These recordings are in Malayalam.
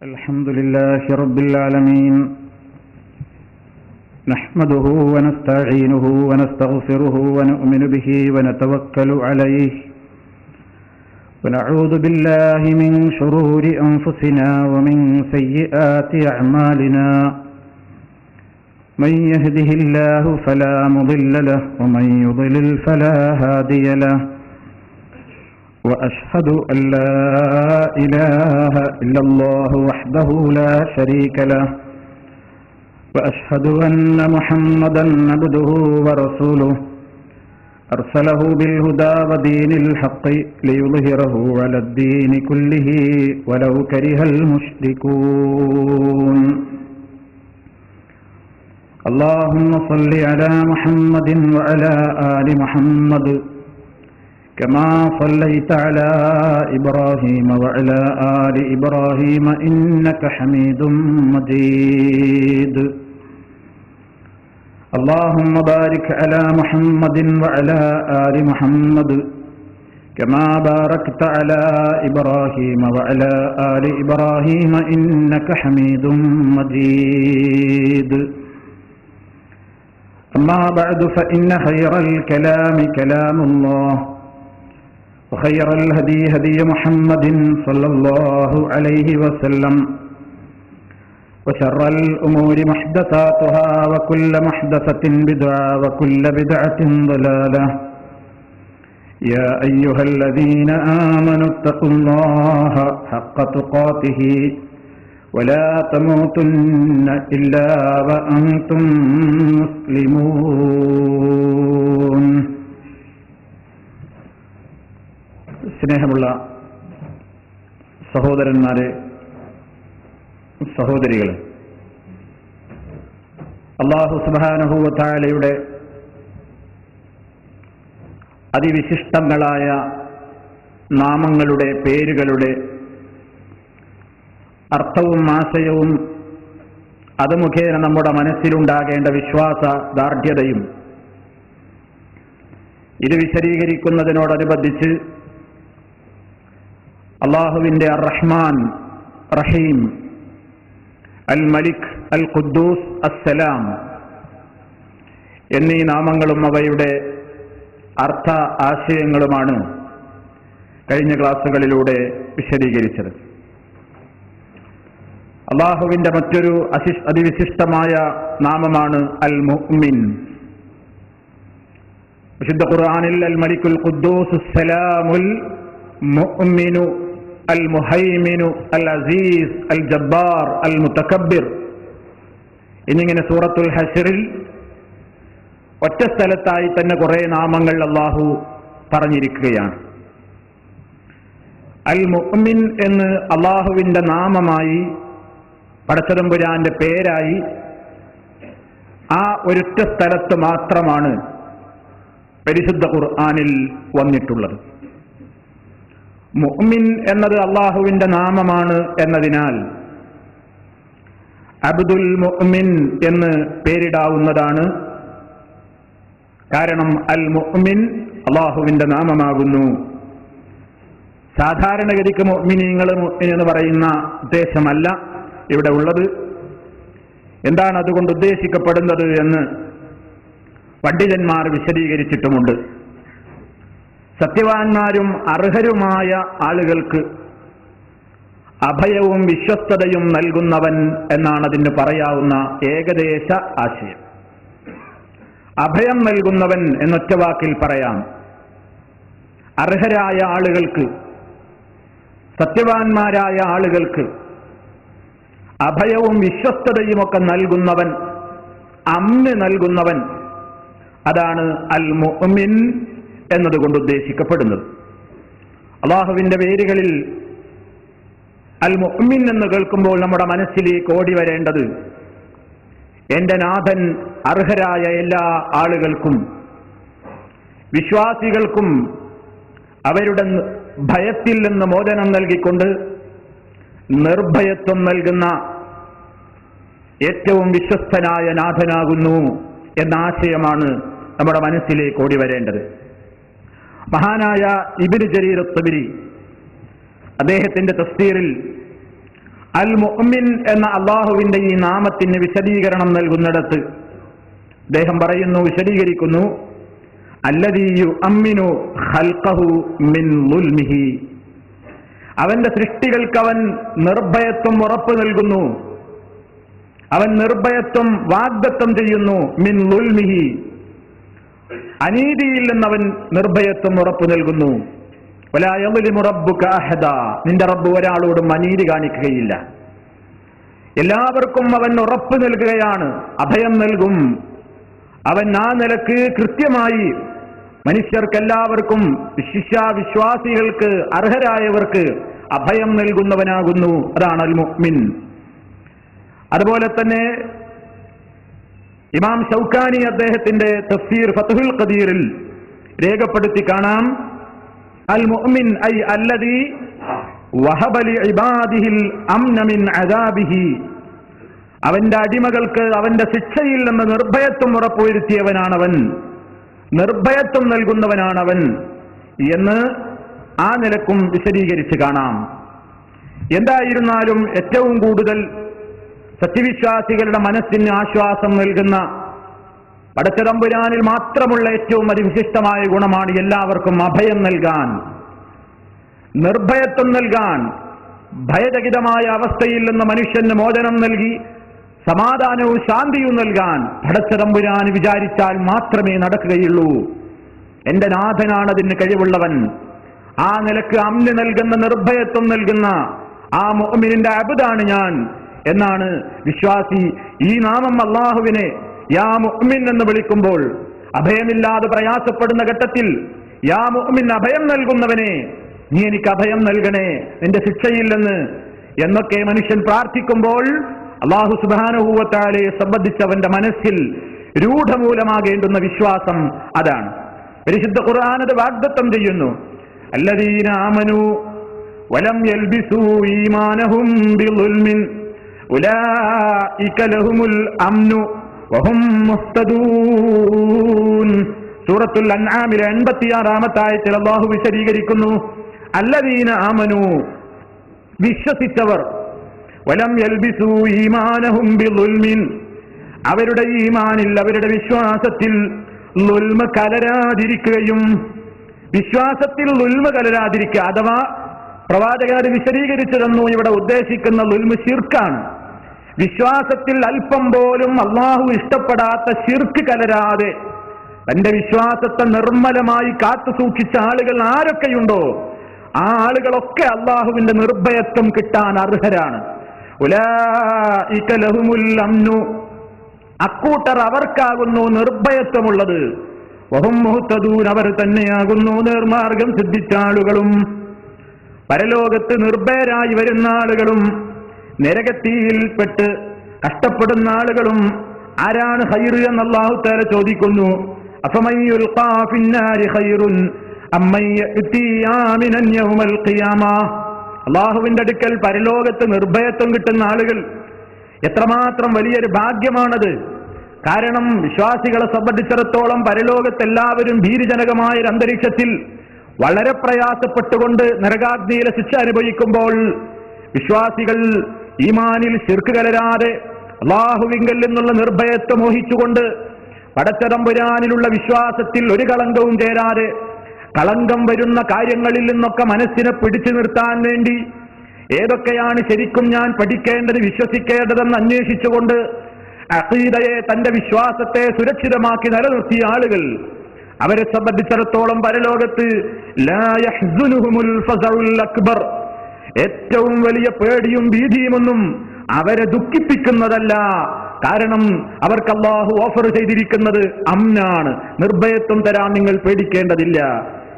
الحمد لله رب العالمين نحمده ونستعينه ونستغفره ونؤمن به ونتوكل عليه ونعوذ بالله من شرور أنفسنا ومن سيئات أعمالنا من يهده الله فلا مضل له ومن يضلل فلا هادي له وأشهد أن لا إله إلا الله وحده لا شريك له وأشهد أن محمدا عبده ورسوله أرسله بالهدى ودين الحق ليظهره على الدين كله ولو كره المشركون اللهم صل على محمد وعلى آل محمد كما صليت على إبراهيم وعلى آل إبراهيم إنك حميد مجيد اللهم بارك على محمد وعلى آل محمد كما باركت على إبراهيم وعلى آل إبراهيم إنك حميد مجيد أما بعد فإن خير الكلام كلام الله وخير الهدي هدي محمد صلى الله عليه وسلم وشر الأمور محدثاتها وكل محدثة بدعة وكل بدعة ضلالة يا أيها الذين آمنوا اتقوا الله حق تقاته ولا تموتن إلا وأنتم مسلمون. സ്നേഹമുള്ള സഹോദരന്മാരെ, സഹോദരികളെ, അല്ലാഹു സുബ്ഹാനഹു വ തആലയുടെ അതിവിശിഷ്ടങ്ങളായ നാമങ്ങളുടെ, പേരുകളുടെ അർത്ഥവും ആശയവും അത് മുഖേന നമ്മുടെ മനസ്സിലുണ്ടാകേണ്ട വിശ്വാസ ദാർഢ്യതയും ഇത് വിശദീകരിക്കുന്നതിനോടനുബന്ധിച്ച് അള്ളാഹുവിന്റെ അർ-റഹ്മാൻ, റഹീം, അൽ മലിക്, അൽ ഖുദ്ദൂസ്, അസ്സലാം എന്നീ നാമങ്ങളും അവയുടെ അർത്ഥ ആശയങ്ങളുമാണ് കഴിഞ്ഞ ക്ലാസുകളിലൂടെ വിശദീകരിച്ചത്. അള്ളാഹുവിന്റെ മറ്റൊരു അതിവിശിഷ്ടമായ നാമമാണ് അൽ മുഅ്മിൻ. വിശുദ്ധ ഖുർആനിൽ അൽ മലിക്കുൽ ഖുദ്ദൂസ് അസ്സലാമുൽ മുഅ്മിനു അൽ മുഹൈമിനു അൽ അസീസ് അൽ ജബ്ബാർ അൽ മുതകബ്ബിർ എന്നിങ്ങനെ സൂറത്തുൽ ഹശ്റിൽ ഒറ്റ സ്ഥലത്തായി തന്നെ കുറെ നാമങ്ങൾ അല്ലാഹു പറഞ്ഞിരിക്കുകയാണ്. അൽ മുഅ്മിൻ എന്ന് അല്ലാഹുവിന്റെ നാമമായി, പടച്ചതമ്പുരാന്റെ പേരായി ആ ഒരൊറ്റ സ്ഥലത്ത് മാത്രമാണ് പരിശുദ്ധ ഖുർആനിൽ വന്നിട്ടുള്ളത്. മുഅ്മിൻ എന്നത് അള്ളാഹുവിന്റെ നാമമാണ് എന്നതിനാൽ അബ്ദുൽ മുഅ്മിൻ എന്ന് പേരിടാവുന്നതാണ്. കാരണം അൽ മുഅ്മിൻ അള്ളാഹുവിന്റെ നാമമാകുന്നു. സാധാരണഗതിക്ക് മുഅ്മിനീങ്ങൾ, മുഅ്മിൻ എന്ന് പറയുന്ന ഉദ്ദേശമല്ല ഇവിടെ ഉള്ളത്. എന്താണ് അതുകൊണ്ട് ഉദ്ദേശിക്കപ്പെടുന്നത് എന്ന് പണ്ഡിതന്മാർ വിശദീകരിച്ചിട്ടുമുണ്ട്. സത്യവാന്മാരും അർഹരുമായ ആളുകൾക്ക് അഭയവും വിശ്വസ്തതയും നൽകുന്നവൻ എന്നാണ് അതിന് പറയാവുന്ന ഏകദേശ ആശയം. അഭയം നൽകുന്നവൻ എന്നൊറ്റ വാക്കിൽ പറയാം. അർഹരായ ആളുകൾക്ക്, സത്യവാന്മാരായ ആളുകൾക്ക് അഭയവും വിശ്വസ്തതയുമൊക്കെ നൽകുന്നവൻ, അമ്ന് നൽകുന്നവൻ, അതാണ് അൽ മുഅ്മിൻ എന്നതുകൊണ്ട് ഉദ്ദേശിക്കപ്പെടുന്നത്. അള്ളാഹുവിന്റെ പേരുകളിൽ അൽ മുഅ്മിൻ എന്ന് കേൾക്കുമ്പോൾ നമ്മുടെ മനസ്സിലേക്ക് ഓടി വരേണ്ടത് എന്റെ നാഥൻ അർഹരായ എല്ലാ ആളുകൾക്കും, വിശ്വാസികൾക്കും അവരുടെ ഭയത്തിൽ നിന്ന് മോചനം നൽകിക്കൊണ്ട് നിർഭയത്വം നൽകുന്ന ഏറ്റവും വിശ്വസ്തനായ നാഥനാകുന്നു എന്ന ആശയമാണ് നമ്മുടെ മനസ്സിലേക്ക് ഓടി വരേണ്ടത്. മഹാനായ ഇബ്നു ജരീർ അത്ത്-തബരി അദ്ദേഹത്തിന്റെ തഫ്സീറിൽ അൽ മുഅ്മിൻ എന്ന അള്ളാഹുവിന്റെ ഈ നാമത്തിന് വിശദീകരണം നൽകുന്നിടത്ത് അദ്ദേഹം പറയുന്നു, വിശദീകരിക്കുന്നു, അല്ലദീ യുഅമ്മിനു ഖൽഖഹു മിൻ ളുൽമിഹി, അവന്റെ സൃഷ്ടികൾക്ക് അവൻ നിർഭയത്വം ഉറപ്പ് നൽകുന്നു, അവൻ നിർഭയത്വം വാഗ്ദത്തം ചെയ്യുന്നു. മിൻ ളുൽമിഹി, അനീതിയിൽ നിന്നവൻ നിർഭയത്വം ഉറപ്പ് നൽകുന്നു. വലാ യളിമു റബ്ബുക അഹദ, നിന്റെ റബ്ബ് ഒരാളോടും അനീതി കാണിക്കുകയില്ല. എല്ലാവർക്കും അവൻ ഉറപ്പ് നൽകുകയാണ്, അഭയം നൽകും. അവൻ ആ നിലക്ക് കൃത്യമായി മനുഷ്യർക്കെല്ലാവർക്കും, വിശ്വാസികൾക്ക്, അർഹരായവർക്ക് അഭയം നൽകുന്നവനാകുന്നു. അതാണ് അൽ മുഅ്മിൻ. അതുപോലെ തന്നെ ഇമാം ഷൗക്കാനി അദ്ദേഹത്തിന്റെ തഫ്സീർ ഫത്ഹുൽ ഖദീറിൽ രേഖപ്പെടുത്തി കാണാം, അൽ മുഅ്മിൻ ഐ അല്ലദീ വഹബ ലിഇബാദിഹിൽ അംന മിൻ അദാബിഹി, അവന്റെ അടിമകൾക്ക് അവന്റെ ശിക്ഷയിൽ നിന്ന് നിർഭയത്വം ഉറപ്പുവരുത്തിയവനാണവൻ, നിർഭയത്വം നൽകുന്നവനാണവൻ എന്ന് ആ നിലക്കും വിശദീകരിച്ച് കാണാം. എന്തായിരുന്നാലും ഏറ്റവും കൂടുതൽ സത്യവിശ്വാസികളുടെ മനസ്സിന് ആശ്വാസം നൽകുന്ന പടച്ചതമ്പുരാനിൽ മാത്രമുള്ള ഏറ്റവും അതിവിശിഷ്ടമായ ഗുണമാണ് എല്ലാവർക്കും അഭയം നൽകാൻ, നിർഭയത്വം നൽകാൻ. ഭയചകിതമായ അവസ്ഥയിൽ നിന്ന് മനുഷ്യന് മോചനം നൽകി സമാധാനവും ശാന്തിയും നൽകാൻ പടച്ചതമ്പുരാൻ വിചാരിച്ചാൽ മാത്രമേ നടക്കുകയുള്ളൂ. എന്റെ നാഥനാണ് അതിന് കഴിവുള്ളവൻ. ആ നിലക്ക് അമ്ന് നൽകുന്ന, നിർഭയത്വം നൽകുന്ന ആ മുഅ്മിനിന്റെ അബ്ദാണ് ഞാൻ എന്നാണ് വിശ്വാസി. ഈ നാമം അല്ലാഹുവിനെ യാ മുഅ്മിൻ എന്ന് വിളിക്കുമ്പോൾ, അഭയമില്ലാതെ പ്രയാസപ്പെടുന്ന ഘട്ടത്തിൽ യാ മുഅ്മിൻ, അഭയം നൽകുന്നവനെ നീ എനിക്ക് അഭയം നൽകണേ നിന്റെ ശിക്ഷയിൽ നിന്ന് എന്നൊക്കെ മനുഷ്യൻ പ്രാർത്ഥിക്കുമ്പോൾ അല്ലാഹു സുബ്ഹാനഹു വ തആലയെ സംബന്ധിച്ചവന്റെ മനസ്സിൽ രൂഢമൂലമാകേണ്ടുന്ന വിശ്വാസം അതാണ്. പരിശുദ്ധ ഖുർആൻ അത് വാഗ്ദത്തം ചെയ്യുന്നു, അല്ലദീന ആമനു വലം യൽബിസു ഈമാനഹും ബിളുൽമിൻ ഉലൈക ലഹുമുൽ അംനു വഹും മുഹ്തദൂൻ. സൂറത്തുൽ അൻആമിലെ 86-ാമത്തെ ആയത്തിൽ അല്ലാഹു വിശദീകരിക്കുന്നു, അല്ലദീന ആമനു, വിശ്വസിച്ചവർ, വലം യൽബിസു ഈമാനഹും ബിളുൽമിൻ, അവരുടെ ഈമാനിൽ, അവരുടെ വിശ്വാസത്തിൽ ളുൽമ കലരാതിരിക്കുകയും, വിശ്വാസത്തിൽ ളുൽമ കലരാതിരിക്കുക അഥവാ പ്രവാചകൻ അത് വിശദീകരിച്ചു തന്നു. ഇവിടെ ഉദ്ദേശിക്കുന്ന ളുൽമ ശിർക്കാണ്. വിശ്വാസത്തിൽ അല്പം പോലും അള്ളാഹു ഇഷ്ടപ്പെടാത്ത ശിർക്ക് കലരാതെ തന്റെ വിശ്വാസത്തെ നിർമ്മലമായി കാത്തു സൂക്ഷിച്ച ആളുകൾ ആരൊക്കെയുണ്ടോ ആ ആളുകളൊക്കെ അള്ളാഹുവിന്റെ നിർഭയത്വം കിട്ടാൻ അർഹരാണ്. ഉലൈക ലഹുമുൽ അംനു, അക്കൂട്ടർ അവർക്കാകുന്നു നിർഭയത്വമുള്ളത്. വഹും മുഹ്തദൂൻ, അവർ തന്നെയാകുന്നു നേർമാർഗം സിദ്ധിച്ച ആളുകളും. പരലോകത്ത് നിർഭയരായി വരുന്ന ആളുകളും നരകത്തിയിൽപ്പെട്ട് കഷ്ടപ്പെടുന്ന ആളുകളും ആരാണ് ഖൈർ എന്ന് അല്ലാഹു തആല ചോദിക്കുന്നു. അഫമൻ യുൽഖാ ഫിന്നാരി ഖൈറുൻ അമ്മൻ യഅതി ആമിനൻ യൗമൽ ഖിയാമ. അല്ലാഹുവിന്റെ അടുക്കൽ പരലോകത്ത് നിർഭയത്വം കിട്ടുന്ന ആളുകൾ എത്രമാത്രം വലിയൊരു ഭാഗ്യമാണത്. കാരണം വിശ്വാസികളെ സംബന്ധിച്ചിടത്തോളം പരലോകത്ത് എല്ലാവരും ഭീതിജനകമായ ഒരു അന്തരീക്ഷത്തിൽ വളരെ പ്രയാസപ്പെട്ടുകൊണ്ട് നരകാഗ്നിയിലെ ശിക്ഷ അനുഭവിക്കുമ്പോൾ വിശ്വാസികൾ ഈമാനിൽ ശിർക്ക് കലരാതെ അല്ലാഹുവിങ്കൽ നിന്നുള്ള നിർഭയത്വം മോഹിച്ചുകൊണ്ട് പടച്ചതമ്പുരാനിലുള്ള വിശ്വാസത്തിൽ ഒരു കളങ്കവും ചേരാതെ കളങ്കം വരുന്ന കാര്യങ്ങളിൽ നിന്നൊക്കെ മനസ്സിനെ പിടിച്ചു നിർത്താൻ വേണ്ടി ഏതൊക്കെയാണ് ശരിക്കും ഞാൻ പഠിക്കേണ്ടത്, വിശ്വസിക്കേണ്ടതെന്ന് അന്വേഷിച്ചുകൊണ്ട് അഖീദയെ, തന്റെ വിശ്വാസത്തെ സുരക്ഷിതമാക്കി നിലനിർത്തിയ ആളുകൾ, അവരെ സംബന്ധിച്ചിടത്തോളം പരലോകത്ത് ലാ യഹ്സുനുഹുമുൽ ഫസഉൽ അക്ബർ, ഏറ്റവും വലിയ പേടിയും ഭീതിയുമൊന്നും അവരെ ദുഃഖിപ്പിക്കുന്നതല്ല. കാരണം അവർക്ക് അല്ലാഹു ഓഫർ ചെയ്തിരിക്കുന്നത് അംനാണ്, നിർഭയത്വം തരാൻ നിങ്ങൾ പേടിക്കേണ്ടതില്ല.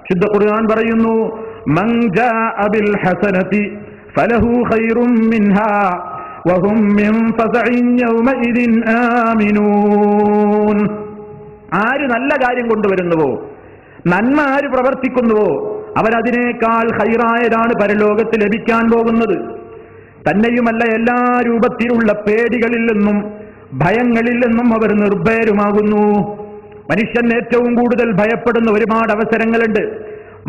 ശുദ്ധ ഖുർആൻ പറയുന്നു, മൻ ജാഅ ബിൽ ഹസനതി ഫലഹു ഖൈറും മിൻഹാ വഹും മിൻ ഫസഇൻ യൗമഇദിൻ ആമിനൂൻ. ആര് നല്ല കാര്യം കൊണ്ടുവരുന്നുവോ, നന്മ ആര് പ്രവർത്തിക്കുന്നുവോ അവരതിനേക്കാൾ ഖൈറായതാണ് പരലോകത്ത് ലഭിക്കാൻ പോകുന്നത്. തന്നെയുമല്ല, എല്ലാ രൂപത്തിലുള്ള പേടികളിൽ നിന്നും ഭയങ്ങളിൽ നിന്നും അവർ നിർഭയരുമാകുന്നു. മനുഷ്യൻ ഏറ്റവും കൂടുതൽ ഭയപ്പെടുന്ന ഒരുപാട് അവസരങ്ങളുണ്ട്.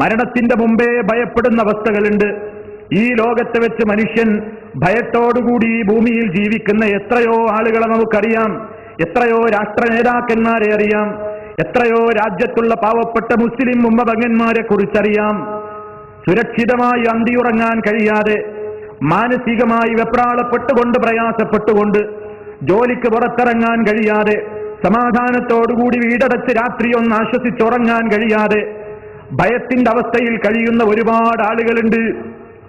മരണത്തിന്റെ മുമ്പേ ഭയപ്പെടുന്ന അവസ്ഥകളുണ്ട്. ഈ ലോകത്ത് വെച്ച് മനുഷ്യൻ ഭയത്തോടുകൂടി ഈ ഭൂമിയിൽ ജീവിക്കുന്ന എത്രയോ ആളുകളെ നമുക്കറിയാം, എത്രയോ രാഷ്ട്ര നേതാക്കന്മാരെ അറിയാം, എത്രയോ രാജ്യത്തുള്ള പാവപ്പെട്ട മുസ്ലിം ഉമ്മപങ്ങന്മാരെ കുറിച്ചറിയാം. സുരക്ഷിതമായി അന്തിയുറങ്ങാൻ കഴിയാതെ, മാനസികമായി വെപ്രാളപ്പെട്ടുകൊണ്ട്, പ്രയാസപ്പെട്ടുകൊണ്ട്, ജോലിക്ക് പുറത്തിറങ്ങാൻ കഴിയാതെ, സമാധാനത്തോടുകൂടി വീടടച്ച് രാത്രി ഒന്ന് ആശ്വസിച്ചുറങ്ങാൻ കഴിയാതെ ഭയത്തിന്റെ അവസ്ഥയിൽ കഴിയുന്ന ഒരുപാട് ആളുകളുണ്ട്.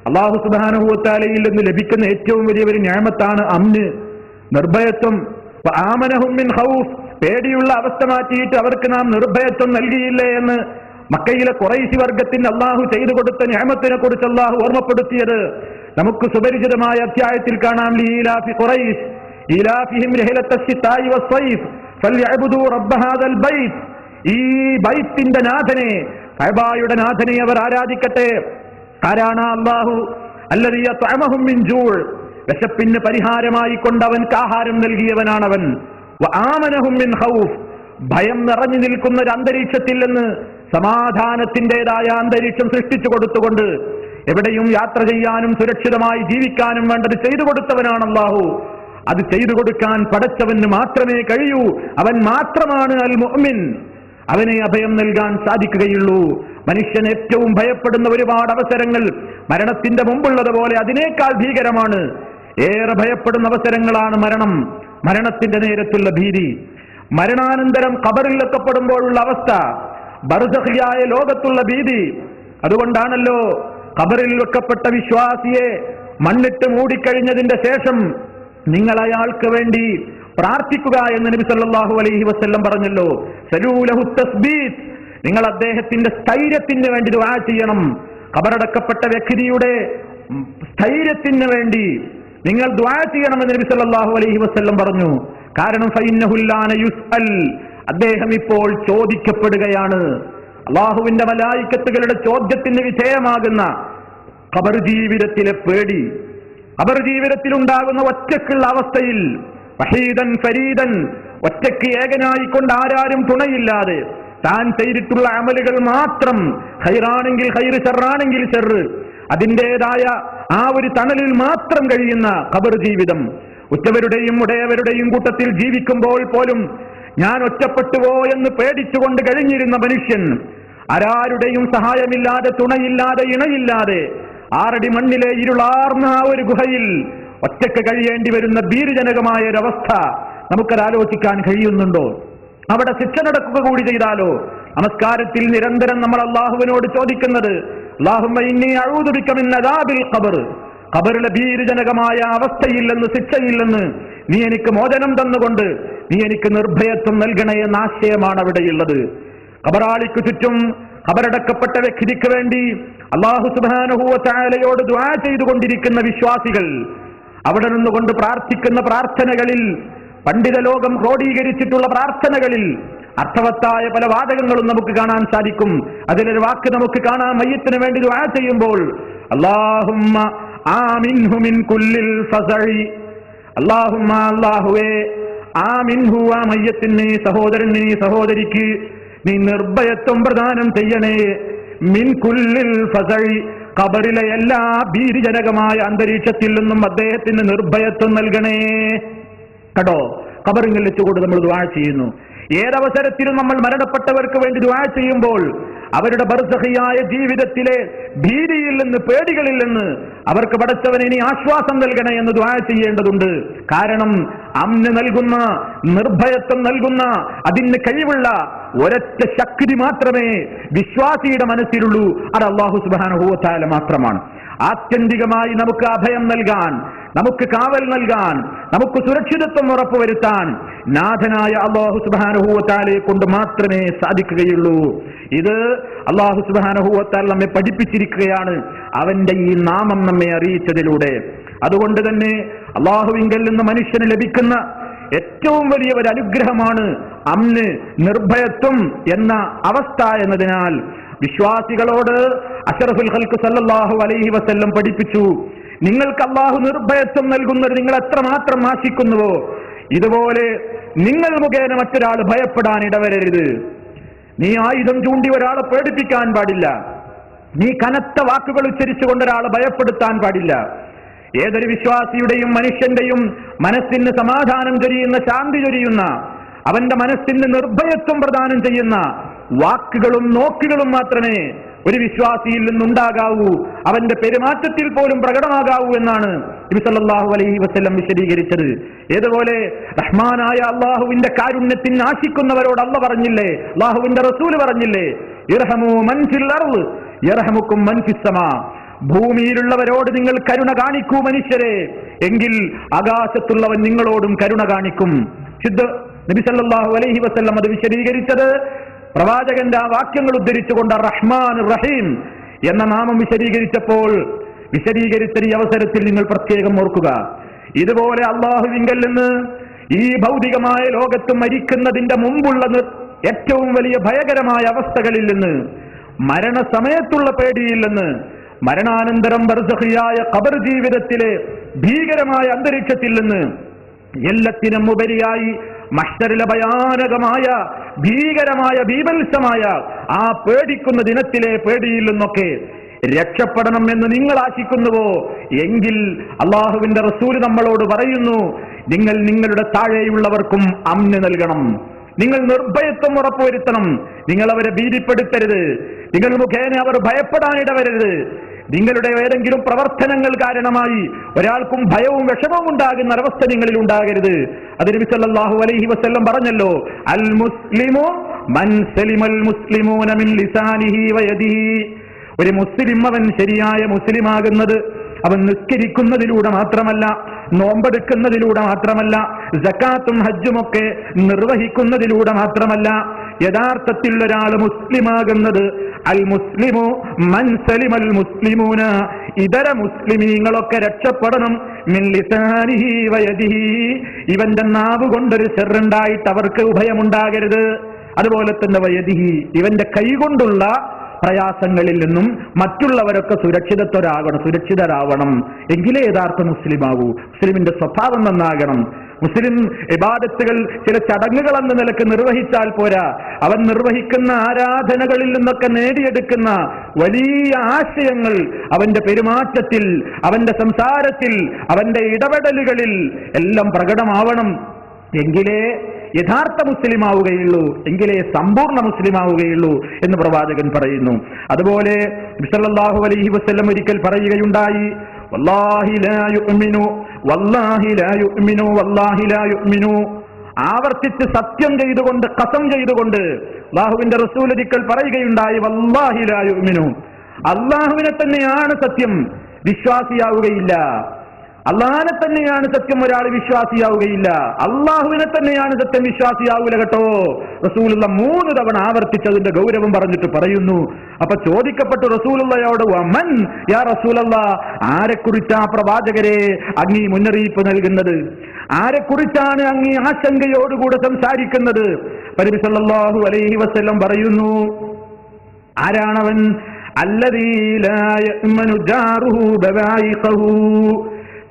അല്ലാഹു സുബ്ഹാനഹു വ തആലയിൽ നിന്ന് ലഭിക്കുന്ന ഏറ്റവും വലിയ ഒരു നിഅമത്താണ് അംന്, നിർഭയത്വം. ആമനഹും മിൻ ഖൗഫ്, പേടിയുള്ള അവസ്ഥ മാറ്റിയിട്ട് അവർക്ക് നാം നിർഭയത്വം നൽകിയില്ലേ എന്ന് മക്കയിലെ ഖുറൈശി വർഗത്തിന് അല്ലാഹു ചെയ്തു കൊടുത്ത നിഅമത്തിനെ കുറിച്ച് അല്ലാഹു ഓർമ്മപ്പെടുത്തിയത് നമുക്ക് സുപരിചിതമായ അധ്യായത്തിൽ കാണാം. ലീലാഫി ഖുറൈശ് ഈലാഫിഹിം റഹ്ലത്തശ്ശിതാഇ വസ്സൈഫ് ഫൽയഅബ്ദു റബ്ബ ഹാദൽ ബൈത്ത്. ഈ ബൈത്തിന്റെ നാഥനെ, കഅബയുടെ നാഥനെ അവർ ആരാധിക്കട്ടെ. ആരാണ് അല്ലാഹു? അല്ലദീ യത്അമഹും മിൻ ജൂഅ്, വിശപ്പിന് പരിഹാരമായി കൊണ്ട് അവൻക്ക് ആഹാരം നൽകിയവനാണവൻ. വആമനഹും മിൻ ഖൗഫ്, ഭയം നിറഞ്ഞു നിൽക്കുന്ന ഒരു അന്തരീക്ഷത്തിൽ നിന്ന് സമാധാനത്തിൻ്റെതായ അന്തരീക്ഷം സൃഷ്ടിച്ചു കൊടുത്തുകൊണ്ട് എവിടെയും യാത്ര ചെയ്യാനും സുരക്ഷിതമായി ജീവിക്കാനും വേണ്ടത് ചെയ്തു കൊടുത്തവനാണ് അല്ലാഹു. അത് ചെയ്തു കൊടുക്കാൻ പടച്ചവന് മാത്രമേ കഴിയൂ. അവൻ മാത്രമാണ് അൽ മുഅ്മിൻ. അവനെ അഭയം നൽകാൻ സാധിക്കുകയുള്ളൂ. മനുഷ്യൻ ഏറ്റവും ഭയപ്പെടുന്ന ഒരുപാട് അവസരങ്ങൾ മരണത്തിന്റെ മുമ്പുള്ളതുപോലെ അതിനേക്കാൾ ഭീകരമാണ്. ഏറെ ഭയപ്പെടുന്ന അവസരങ്ങളാണ് മരണം, മരണത്തിന്റെ നേരത്തുള്ള ഭീതി, മരണാനന്തരം ഖബറിൽ വെക്കപ്പെടുമ്പോഴുള്ള അവസ്ഥ, ബർസഖിയായ ലോകത്തുള്ള ഭീതി. അതുകൊണ്ടാണല്ലോ ഖബറിൽ വെക്കപ്പെട്ട വിശ്വാസിയെ മണ്ണിട്ട് മൂടിക്കഴിഞ്ഞതിന്റെ ശേഷം നിങ്ങൾ അയാൾക്ക് വേണ്ടി പ്രാർത്ഥിക്കുക എന്ന് നബി സല്ലല്ലാഹു അലൈഹി വസല്ലം പറഞ്ഞല്ലോ. സലൂലഹു തസ്ബീത്, നിങ്ങൾ അദ്ദേഹത്തിന്റെ സ്ഥൈര്യത്തിന് വേണ്ടി ദുആ ചെയ്യണം. ഖബറടക്കപ്പെട്ട വ്യക്തിയുടെ സ്ഥൈര്യത്തിന് വേണ്ടി നിങ്ങൾ ദുആ ചെയ്യണമെന്ന് നബി സല്ലല്ലാഹു അലൈഹി വസല്ലം പറഞ്ഞു. കാരണം ഫഇന്നഹു ലാന യുസ്അൽ, അദ്ദേഹം ഇപ്പോൾ ചോദിക്കപ്പെടുകയാണ്. അല്ലാഹുവിന്റെ മലായികത്തുകളുടെ ചോദ്യത്തിന് വിധേയമാകുന്ന ഖബർ ജീവിതത്തിലെ പേടി, ഖബർ ജീവിതത്തിൽ ഉണ്ടാകുന്ന ഒറ്റക്കുള്ള അവസ്ഥയിൽ, വഹീദൻ ഫരീദൻ, ഒറ്റയ്ക്ക് ഏകനായിക്കൊണ്ട് ആരാരും തുണയില്ലാതെ താൻ ചെയ്തിട്ടുള്ള അമലുകൾ മാത്രം, ഖൈറാണെങ്കിൽ ഖൈറ്, ശർറാണെങ്കിൽ ശർറ്, അതിൻ്റെതായ ആ ഒരു തണലിൽ മാത്രം കഴിയുന്ന ഖബർ ജീവിതം. ഉറ്റവരുടെയും ഉടയവരുടെയും കൂട്ടത്തിൽ ജീവിക്കുമ്പോൾ പോലും ഞാൻ ഒറ്റപ്പെട്ടുവോ എന്ന് പേടിച്ചുകൊണ്ട് കഴിഞ്ഞിരുന്ന മനുഷ്യൻ ആരാരുടെയും സഹായമില്ലാതെ, തുണയില്ലാതെ, ഇണയില്ലാതെ ആറടി മണ്ണിലെ ഇരുളാർന്ന ആ ഒരു ഗുഹയിൽ ഒറ്റയ്ക്ക് കഴിയേണ്ടി വരുന്ന ഭീരുജനകമായ ഒരവസ്ഥ നമുക്കതാലോചിക്കാൻ കഴിയുന്നുണ്ടോ? അവിടെ ശിക്ഷ നടക്കുക കൂടി ചെയ്താലോ? നമസ്കാരത്തിൽ നിരന്തരം നമ്മൾ അള്ളാഹുവിനോട് ചോദിക്കുന്നത് അല്ലാഹുമ്മ ഇന്നി അഊദു ബിക മിൻ അദാബിൽ ഖബർ, ഖബറിലെ ഭീരുജനകമായ അവസ്ഥയിൽ നിന്ന്, ശിക്ഷയിൽ നിന്ന് നീ എനിക്ക് മോചനം തന്നുകൊണ്ട് നീ എനിക്ക് നിർഭയത്വം നൽകണേ എന്ന ആശയമാണ് അവിടെയുള്ളത്. ഖബറാളിക്ക് ചുറ്റും ഖബറടക്കപ്പെട്ട വ്യക്തിക്ക് വേണ്ടി അല്ലാഹു സുബ്ഹാനഹു വ തആലയോട് ദുആ ചെയ്തുകൊണ്ടിരിക്കുന്ന വിശ്വാസികൾ, അവിടെ നിന്നുകൊണ്ട് പ്രാർത്ഥിക്കുന്ന പ്രാർത്ഥനകളിൽ, പണ്ഡിത ലോകം ക്രോഡീകരിച്ചിട്ടുള്ള പ്രാർത്ഥനകളിൽ അർത്ഥവത്തായ പല വാചകങ്ങളും നമുക്ക് കാണാൻ സാധിക്കും. അതിലൊരു വാക്ക് നമുക്ക് കാണാം. മയ്യിത്തിന് വേണ്ടി ദുആ ചെയ്യുമ്പോൾ അല്ലാഹുമ്മ ആമിൻഹു മിൻ കുല്ലിൽ ഫസഇ, അല്ലാഹുമ്മ, അല്ലാഹുവേ, ആമിൻഹു, ആ മയ്യത്തിന്, സഹോദരന്, സഹോദരിക്ക് നീ നിർഭയത്വം പ്രദാനം ചെയ്യണേ. മിൻ കുല്ലിൽ ഫസഇ, ഖബറിലെ എല്ലാ ഭീരുജനകമായ അന്തരീക്ഷത്തിൽ നിന്നും അദ്ദേഹത്തിന് നിർഭയത്വം നൽകണേ. കേട്ടോ, ഖബറിൽ വെച്ചുകൊണ്ട് നമ്മൾ ദുആ ചെയ്യുന്നു. ഏതവസരത്തിലും നമ്മൾ മരണപ്പെട്ടവർക്ക് വേണ്ടി ദുആ ചെയ്യുമ്പോൾ അവരുടെ ബർസഖിയായ ജീവിതത്തിലെ ഭീതിയിൽ നിന്ന്, പേടികളിൽ നിന്ന് അവർക്ക് പടച്ചവനെ ഇനി ആശ്വാസം നൽകണേ എന്ന് ദുആ ചെയ്യേണ്ടതുണ്ട്. കാരണം അമ്ന് നൽകുന്ന, നിർഭയത്വം നൽകുന്ന, അതിന് കഴിവുള്ള ഒരൊറ്റ ശക്തി മാത്രമേ വിശ്വാസിയുടെ മനസ്സിലുള്ളൂ. അത് അല്ലാഹു സുബ്ഹാനഹു വ തആല മാത്രമാണ്. ആത്യന്തികമായി നമുക്ക് അഭയം നൽകാൻ, നമുക്ക് കാവൽ നൽകാൻ, നമുക്ക് സുരക്ഷിതത്വം ഉറപ്പുവരുത്താൻ നാഥനായ അല്ലാഹു സുബ്ഹാനഹു വ തആലയെ കൊണ്ട് മാത്രമേ സാധിക്കുകയുള്ളൂ. ഇത് അല്ലാഹു സുബ്ഹാനഹു വ തആല നമ്മെ പഠിപ്പിച്ചിരിക്കുകയാണ്, അവന്റെ ഈ നാമം നമ്മെ അറിയിച്ചതിലൂടെ. അതുകൊണ്ട് തന്നെ അല്ലാഹുവിങ്കൽ നിന്ന് മനുഷ്യന് ലഭിക്കുന്ന ഏറ്റവും വലിയ ഒരു അനുഗ്രഹമാണ് അമ്ന്, നിർഭയത്വം എന്ന അവസ്ഥ എന്നതിനാൽ വിശ്വാസികളോട് അഷ്റഫുൽ ഖൽഖ് സല്ലല്ലാഹു അലൈഹി വസല്ലം പഠിപ്പിച്ചു, നിങ്ങൾക്ക് അല്ലാഹു നിർഭയത്വം നൽകുന്നത് നിങ്ങൾ എത്രമാത്രം ആശിക്കുന്നുവോ ഇതുപോലെ നിങ്ങൾ മുഖേന മറ്റൊരാൾ ഭയപ്പെടാൻ ഇടവരരുത്. നീ ആയുധം ചൂണ്ടി ഒരാളെ പേടിപ്പിക്കാൻ പാടില്ല. നീ കനത്ത വാക്കുകൾ ഉച്ചരിച്ചുകൊണ്ട് ഒരാളെ ഭയപ്പെടുത്താൻ പാടില്ല. ഏതൊരു വിശ്വാസിയുടെയും മനുഷ്യന്റെയും മനസ്സിന് സമാധാനം ചൊരിയുന്ന, ശാന്തി ചൊരിയുന്ന, അവന്റെ മനസ്സിന് നിർഭയത്വം പ്രദാനം ചെയ്യുന്ന വാക്കുകളും നോക്കുകളും മാത്രമേ ഒരു വിശ്വാസിയിൽ നിന്നുണ്ടാകാവൂ, അവന്റെ പെരുമാറ്റത്തിൽ പോലും പ്രകടമാകാവൂ എന്നാണ് നബി സല്ലല്ലാഹു അലൈഹി വസല്ലം വിശദീകരിച്ചത്. ഏതുപോലെ റഹ്മാനായ അള്ളാഹുവിന്റെ കാരുണ്യത്തിന് ആശിക്കുന്നവരോട് അല്ലാഹു പറഞ്ഞില്ലേ, അള്ളാഹുവിന്റെ റസൂൽ പറഞ്ഞില്ലേ, ഇർഹമു മൻ ഫിൽ അർള് യർഹമുക്കും മൻ ഫിസ് സമാ, ഭൂമിയിലുള്ളവരോട് നിങ്ങൾ കരുണ കാണിക്കൂ മനുഷ്യരെ, എങ്കിൽ ആകാശത്തുള്ളവൻ നിങ്ങളോടും കരുണ കാണിക്കും. നബി സല്ലല്ലാഹു അലൈഹി വസല്ലം അത് വിശദീകരിച്ചത് പ്രവാചകന്റെ ആ വാക്യങ്ങൾ ഉദ്ധരിച്ചുകൊണ്ട് റഹ്മാൻ റഹീം എന്ന നാമം വിശദീകരിച്ചപ്പോൾ വിശദീകരിച്ച ഈ അവസരത്തിൽ നിങ്ങൾ പ്രത്യേകം ഓർക്കുക, ഇതുപോലെ അള്ളാഹുവിങ്കൽ നിന്ന് ഈ ഭൗതികമായ ലോകത്ത് മരിക്കുന്നതിന്റെ മുമ്പുള്ള ഏറ്റവും വലിയ ഭയകരമായ അവസ്ഥകളിൽ നിന്ന്, മരണസമയത്തുള്ള പേടിയിൽ നിന്ന്, മരണാനന്തരം ബർസഖിയായ ഖബർ ജീവിതത്തിലെ ഭീകരമായ അന്തരീക്ഷത്തിൽ നിന്ന്, എല്ലാത്തിനും ഉപരിയായി മഹ്ശറിലെ ഭയാനകമായ ഭീകരമായ ബീഭത്സമായ ആ പേടിക്കുന്ന ദിനത്തിലെ പേടിയിൽ നിന്നൊക്കെ രക്ഷപ്പെടണം എന്ന് നിങ്ങൾ ആശിക്കുന്നുവോ, എങ്കിൽ അള്ളാഹുവിന്റെ റസൂൽ നമ്മളോട് പറയുന്നു, നിങ്ങൾ നിങ്ങളുടെ താഴെയുള്ളവർക്കും അമ്ന് നൽകണം, നിങ്ങൾ നിർഭയത്വം ഉറപ്പുവരുത്തണം, നിങ്ങൾ അവരെ ഭീതിപ്പെടുത്തരുത്, നിങ്ങൾ മുഖേന അവർ ഭയപ്പെടാനിടവരരുത്. നിങ്ങളുടെ ഏതെങ്കിലും പ്രവർത്തനങ്ങൾ കാരണമായി ഒരാൾക്കും ഭയവും വിഷമവും ഉണ്ടാകുന്ന അവസ്ഥ നിങ്ങളിൽ ഉണ്ടാകരുത്. അത് നബി സല്ലല്ലാഹു അലൈഹി വസല്ലം പറഞ്ഞല്ലോ, അൽ മുസ്ലിമു മൻ സലിമൽ മുസ്ലിമൂന മിൻ ലിസാനിഹി വയദിഹി. ഒരു മുസ്ലിം അവൻ ശരിയായ മുസ്ലിമാകുന്നത് അവൻ നിസ്കരിക്കുന്നതിലൂടെ മാത്രമല്ല, നോമ്പെടുക്കുന്നതിലൂടെ മാത്രമല്ല, സക്കാത്തും ഹജ്ജുമൊക്കെ നിർവഹിക്കുന്നതിലൂടെ മാത്രമല്ല, യഥാർത്ഥത്തിൽ ഒരാൾ മുസ്ലിമാകുന്നത് അൽ മുസ്ലിമു മൻ സലിമൽ മുസ്ലിമൂന, ഇതര മുസ്ലിമീങ്ങളൊക്കെ രക്ഷപ്പെടണം, മിൻ ലിസാനിഹി വയദിഹി, ഇവന്റെ നാവ് കൊണ്ടൊരു ശർറുണ്ടായിട്ട് അവർക്ക് ഉഭയമുണ്ടാകരുത്. അതുപോലെ തന്നെ വയദിഹി, ഇവന്റെ കൈകൊണ്ടുള്ള പ്രയാസങ്ങളിൽ നിന്നും മറ്റുള്ളവരൊക്കെ സുരക്ഷിതരാവണം, എങ്കിലേ യഥാർത്ഥ മുസ്ലിമാകൂ. മുസ്ലിമിന്റെ സ്വഭാവം നന്നാകണം. മുസ്ലിം ഇബാദത്തുകൾ ചില ചടങ്ങുകൾ എന്ന നിലക്ക് നിർവഹിച്ചാൽ പോരാ, അവൻ നിർവഹിക്കുന്ന ആരാധനകളിൽ നിന്നൊക്കെ നേടിയെടുക്കുന്ന വലിയ ആശയങ്ങൾ അവന്റെ പെരുമാറ്റത്തിൽ, അവന്റെ സംസാരത്തിൽ, അവന്റെ ഇടപെടലുകളിൽ എല്ലാം പ്രകടമാവണം. എങ്കിലേ യഥാർത്ഥ മുസ്ലിമാവുകയുള്ളൂ, എങ്കിലേ സമ്പൂർണ്ണ മുസ്ലിമാവുകയുള്ളൂ എന്ന് പ്രവാചകൻ പറയുന്നു. അതുപോലെ നബി സല്ലല്ലാഹു അലൈഹി വസല്ലം ഒരിക്കൽ പറയുകയുണ്ടായി, വല്ലാഹി ലാ യുഅ്മിനു വല്ലാഹി ലാ യുഅ്മിനു വല്ലാഹി ലാ യുഅ്മിനു, ആവർത്തിച്ച് സത്യം ചെയ്തുകൊണ്ട്, ഖസം ചെയ്തുകൊണ്ട് അല്ലാഹുവിന്റെ റസൂൽ ഒരിക്കൽ പറയുകയുണ്ടായി, വല്ലാഹി ലാ യുഅ്മിനു, അല്ലാഹുവിനെ തന്നെയാണ് സത്യം, വിശ്വാസിയാവുകയില്ല. അള്ളാഹിനെ തന്നെയാണ് സത്യം, ഒരാൾ വിശ്വാസിയാവുകയില്ല. അള്ളാഹുവിനെ തന്നെയാണ് സത്യം, വിശ്വാസിയാവൂല കേട്ടോ. റസൂലുള്ള 3 തവണ ആവർത്തിച്ചതിന്റെ ഗൗരവം പറഞ്ഞിട്ട് പറയുന്നു. അപ്പൊ ചോദിക്കപ്പെട്ടു റസൂലുള്ളയോട്, വമൻ യാ റസൂലല്ലാഹ്, ആരെക്കുറിച്ചാ പ്രവാചകരെ അങ്ങീ മുന്നറിയിപ്പ് നൽകുന്നത്? ആരെക്കുറിച്ചാണ് അങ്ങീ ആശങ്കയോടുകൂടെ സംസാരിക്കുന്നത്? നബി സല്ലല്ലാഹു അലൈഹി വസല്ലം പറയുന്നു, ആരാണവൻ? അല്ലദീ ലാ യഅ്മനു ജാറുഹു ബവായിഖഹു,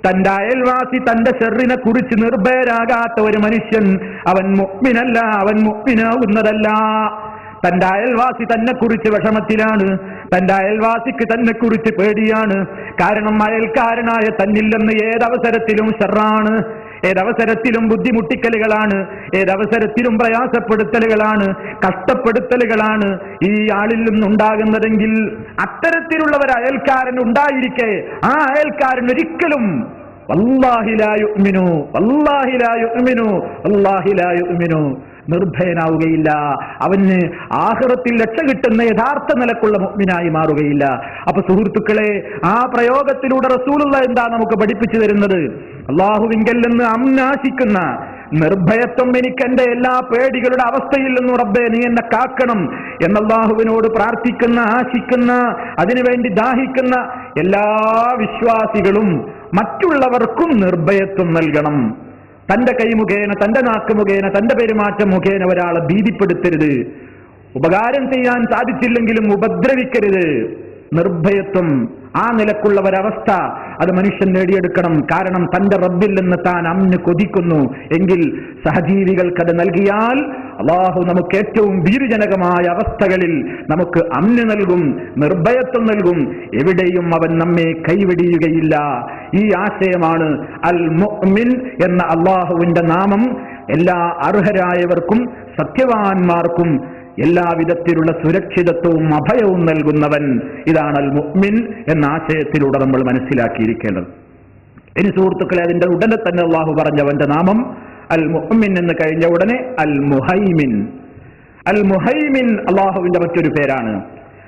തന്റെ അയൽവാസി തന്റെ ഷർറിനെ കുറിച്ച് നിർഭയരാകാത്ത ഒരു മനുഷ്യൻ അവൻ മുഅ്മിനല്ല, അവൻ മുഅ്മിനാവുന്നതല്ല. തന്റെ അയൽവാസി തന്നെ കുറിച്ച് വിഷമത്തിലാണ്, തന്റെ അയൽവാസിക്ക് തന്നെ കുറിച്ച് പേടിയാണ്. കാരണം അയൽക്കാരനായ തന്നില്ലെന്ന് ഏതവസരത്തിലും ഷർറാണ്, ഏതവസരത്തിലും ബുദ്ധിമുട്ടിക്കലുകളാണ്, ഏതവസരത്തിലും പ്രയാസപ്പെടുത്തലുകളാണ്, കഷ്ടപ്പെടുത്തലുകളാണ് ഈ ആളിൽ നിന്നുണ്ടാകുന്നതെങ്കിൽ അത്തരത്തിലുള്ളവർ അയൽക്കാരൻ ഉണ്ടായിരിക്കെ ആ അയൽക്കാരൻ ഒരിക്കലും വല്ലാഹി ലാ യുഅ്മിനു വല്ലാഹി ലാ യുഅ്മിനു വല്ലാഹി ലാ യുഅ്മിനു നിർഭയനാവുകയില്ല, അവന് ആഖിറത്തിൽ രക്ഷ കിട്ടുന്ന യഥാർത്ഥ നിലക്കുള്ള മുഅ്മിനായി മാറുകയില്ല. അപ്പൊ സുഹൃത്തുക്കളെ, ആ പ്രയോഗത്തിലൂടെ റസൂലുള്ളാഹി എന്താ നമുക്ക് പഠിപ്പിച്ചു തരുന്നത്? അല്ലാഹുവിങ്കൽ നിന്ന് അമ്നാശിക്കുന്ന നിർഭയത്വം, എനിക്ക് എന്റെ എല്ലാ പേടികളുടെ അവസ്ഥയിൽ നിന്നും റബ്ബേ നീ എന്നെ കാക്കണം എന്ന് അല്ലാഹുവിനോട് പ്രാർത്ഥിക്കുന്ന, ആശിക്കുന്ന, അതിനുവേണ്ടി ദാഹിക്കുന്ന എല്ലാ വിശ്വാസികളും മറ്റുള്ളവർക്കും നിർഭയത്വം നൽകണം. തന്റെ കൈ മുഖേന, തന്റെ നാക്ക് മുഖേന, തന്റെ പെരുമാറ്റം മുഖേന ഒരാളെ ഭീതിപ്പെടുത്തരുത്. ഉപകാരം ചെയ്യാൻ സാധിച്ചില്ലെങ്കിലും ഉപദ്രവിക്കരുത്. നിർഭയത്വം, ആ നിലക്കുള്ള ഒരവസ്ഥ അത് മനുഷ്യൻ നേടിയെടുക്കണം. കാരണം തന്റെ റബ്ബിൽ നിന്ന് താൻ അമ്ന് കൊതിക്കുന്നു എങ്കിൽ സഹജീവികൾക്കത് നൽകിയാൽ അള്ളാഹു നമുക്ക് ഏറ്റവും ഭീരുജനകമായ അവസ്ഥകളിൽ നമുക്ക് അമ്ന് നൽകും, നിർഭയത്വം നൽകും. എവിടെയും അവൻ നമ്മെ കൈവെടിയുകയില്ല. ഈ ആശയമാണ് അൽ മുഅ്മിൻ എന്ന അള്ളാഹുവിന്റെ നാമം എല്ലാ അർഹരായവർക്കും സത്യവാന്മാർക്കും എല്ലാവിധത്തിലുള്ള സുരക്ഷിതത്വവും അഭയവും നൽകുന്നവൻ. ഇതാണ് അൽ മുഅ്മിൻ എന്ന ആശയത്തിലൂടെ നമ്മൾ മനസ്സിലാക്കിയിരിക്കേണ്ടത്. ഇനി സുഹൃത്തുക്കളെ, അതിന്റെ ഉടനെ തന്നെ അള്ളാഹു പറഞ്ഞവന്റെ നാമം അൽ മുഅ്മിൻ എന്ന് കഴിഞ്ഞ ഉടനെ അൽ മുഹൈമിൻ. അൽ മുഹൈമിൻ അള്ളാഹുവിന്റെ മറ്റൊരു പേരാണ്.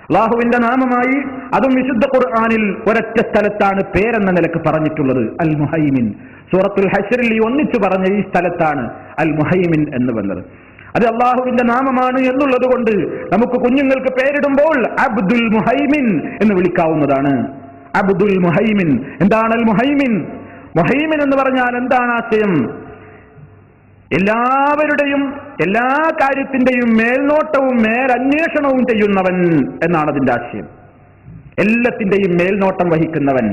അള്ളാഹുവിന്റെ നാമമായി അതും വിശുദ്ധ ഖുർആനിൽ ഒരൊറ്റ സ്ഥലത്താണ് പേരെന്ന നിലക്ക് പറഞ്ഞിട്ടുള്ളത്. അൽ മുഹൈമിൻ സൂറത്തുൽ ഹശ്റിൽ ഒന്നിച്ചു പറഞ്ഞ ഈ സ്ഥലത്താണ് അൽ മുഹൈമിൻ എന്ന് വന്നത്. അത് അള്ളാഹുവിന്റെ നാമമാണ് എന്നുള്ളത് കൊണ്ട് നമുക്ക് കുഞ്ഞുങ്ങൾക്ക് പേരിടുമ്പോൾ അബ്ദുൽ മുഹൈമിൻ എന്ന് വിളിക്കാവുന്നതാണ്. അബ്ദുൽ മുഹൈമിൻ. എന്താണ് അൽ മുഹൈമിൻ? മുഹൈമിൻ എന്ന് പറഞ്ഞാൽ എന്താണ് ആശയം? എല്ലാവരുടെയും എല്ലാ കാര്യത്തിന്റെയും മേൽനോട്ടവും മേലന്വേഷണവും ചെയ്യുന്നവൻ എന്നാണ് അതിന്റെ ആശയം. എല്ലാത്തിന്റെയും മേൽനോട്ടം വഹിക്കുന്നവൻ,